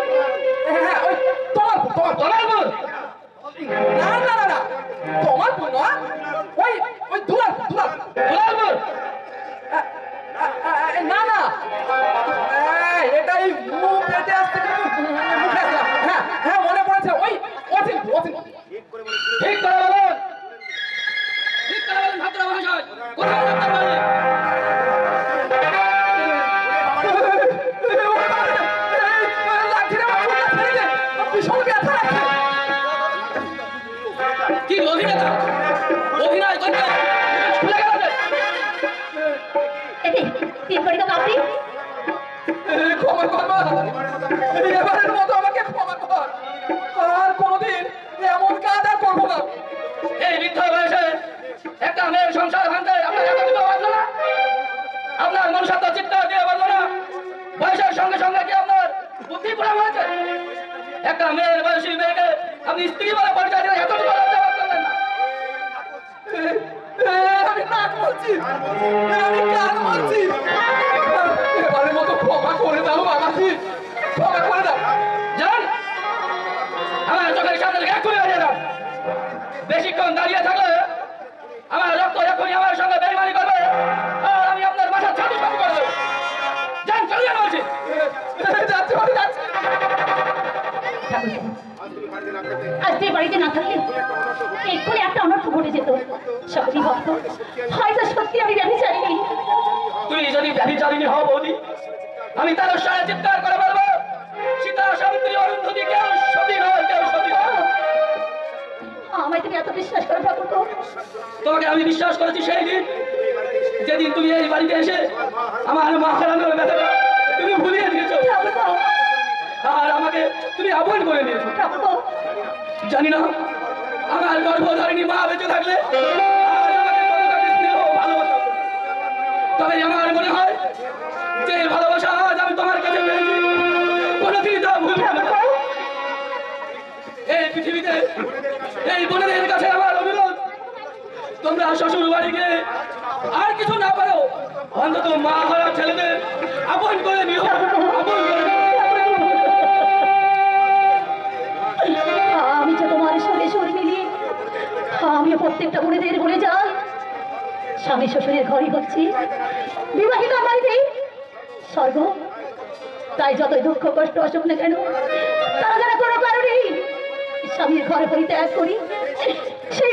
হ্যাঁ ওই তোমারপুর। তলালপুর? না না না না, তোমারপুর না, ওই দুলালপুর। তলালপুর? না না, এটা এই মুখ পেটে আসতে মুখে আসলাম। হ্যাঁ হ্যাঁ, মনে পড়েছে, ওই অচিনপুর। ঠিক করে বলুন, ঠিক করে বলুন ভদ্র মহাশয়, কোথায় আপনার বাড়ি? লাঠিটা আমার চুলটা ছেড়ে দে। কি অভিনেতা অভিনয় করতে খুলে গেল যে। এটি তিন বাড়ি তো কাপড়ি ক্ষমা কর মা, এবারের মতো আমাকে ক্ষমা কর, আর কোনোদিন এমন কাজ আর করবো না। এই বৃদ্ধ বয়সে একটা মেয়ের সংসার ভাঙতে আপনার এত কিছু বাঁধলো না? আপনার মনুষ্যত্ব চিৎকার দিয়ে বাঁধলো না? বয়সের সঙ্গে সঙ্গে কি আপনার বুদ্ধি প্রয়োগ হয়েছে? একটা মেয়ের বয়সী মেয়েকে আপনি স্ত্রী বলে পরিচয় দিয়ে এতটুকু লজ্জা বোধ করলেন না? আমি নাক বলছি, আমি কান বলছি, এবারের মতো ক্ষমা করে দাও বাবাজি, ক্ষমা করে দাও। যান, আমার চোখের সামনে থেকে এক্ষুনি বেরিয়ে যান। বেশিক্ষণ দাঁড়িয়ে থাকলে আমার রক্ত এখনই আমার সঙ্গে বেইমানি করবে, আর আমি আপনার বাসার ছাতি সাথে করে দেবো। যান, চলে যান বলছি। যাচ্ছি মানে যাচ্ছি। আজ তুই বাড়িতে না থাকলে এক্ষুনি একটা অনর্থ ঘটে যেত। সত্যি ভক্ত, হয়তো সত্যি আমি ব্যভিচারিণী। তুই যদি ব্যভিচারিণী হও বৌদি, আমি তার সাথে চিৎকার করে বলবো, সীতা সাবিত্রী অরুন্ধতী কেউ সতী নয়, কেউ সতী নয়। আমায় তুমি এত বিশ্বাস করো ঠাকুর। তোমাকে আমি বিশ্বাস করেছি সেই দিন যেদিন তুমি এই বাড়িতে এসে আমার মা হারানোর ব্যথাটা তুমি ভুলিয়ে দিয়েছো, আর আমাকে তুমি আপন করে নিয়েছো। জানি না আমার গর্ভধারিণী মা বেঁচে থাকলে আজ আমাকে কতটা স্নেহ ভালোবাসা করতো। তবে আমার মনে হয় যে ভালোবাসা আজ আমি তোমার কাছে পেয়েছি, কোনোদিনই তা ভুলবো না। এই পৃথিবীতে এই বোনেদের কাছে আমার অনুরোধ, তোমরা শ্বশুর বাড়ি গিয়ে আর কিছু না পারো, অন্তত মা হারা ছেলেদের আপন করে নিও, আপন করে নিও। আমি যে তোমার সঙ্গে সুর মিলিয়ে আমিও প্রত্যেকটা বোনেদের বলে যাই, স্বামী শ্বশুরের ঘরই হচ্ছে বিবাহিত বাড়িতেই স্বর্গ। তাই যতই দুঃখ কষ্ট আসুক না কেন, তারা যেন কোনো কারণেই স্বামীর ঘর পরিত্যাগ করি, সে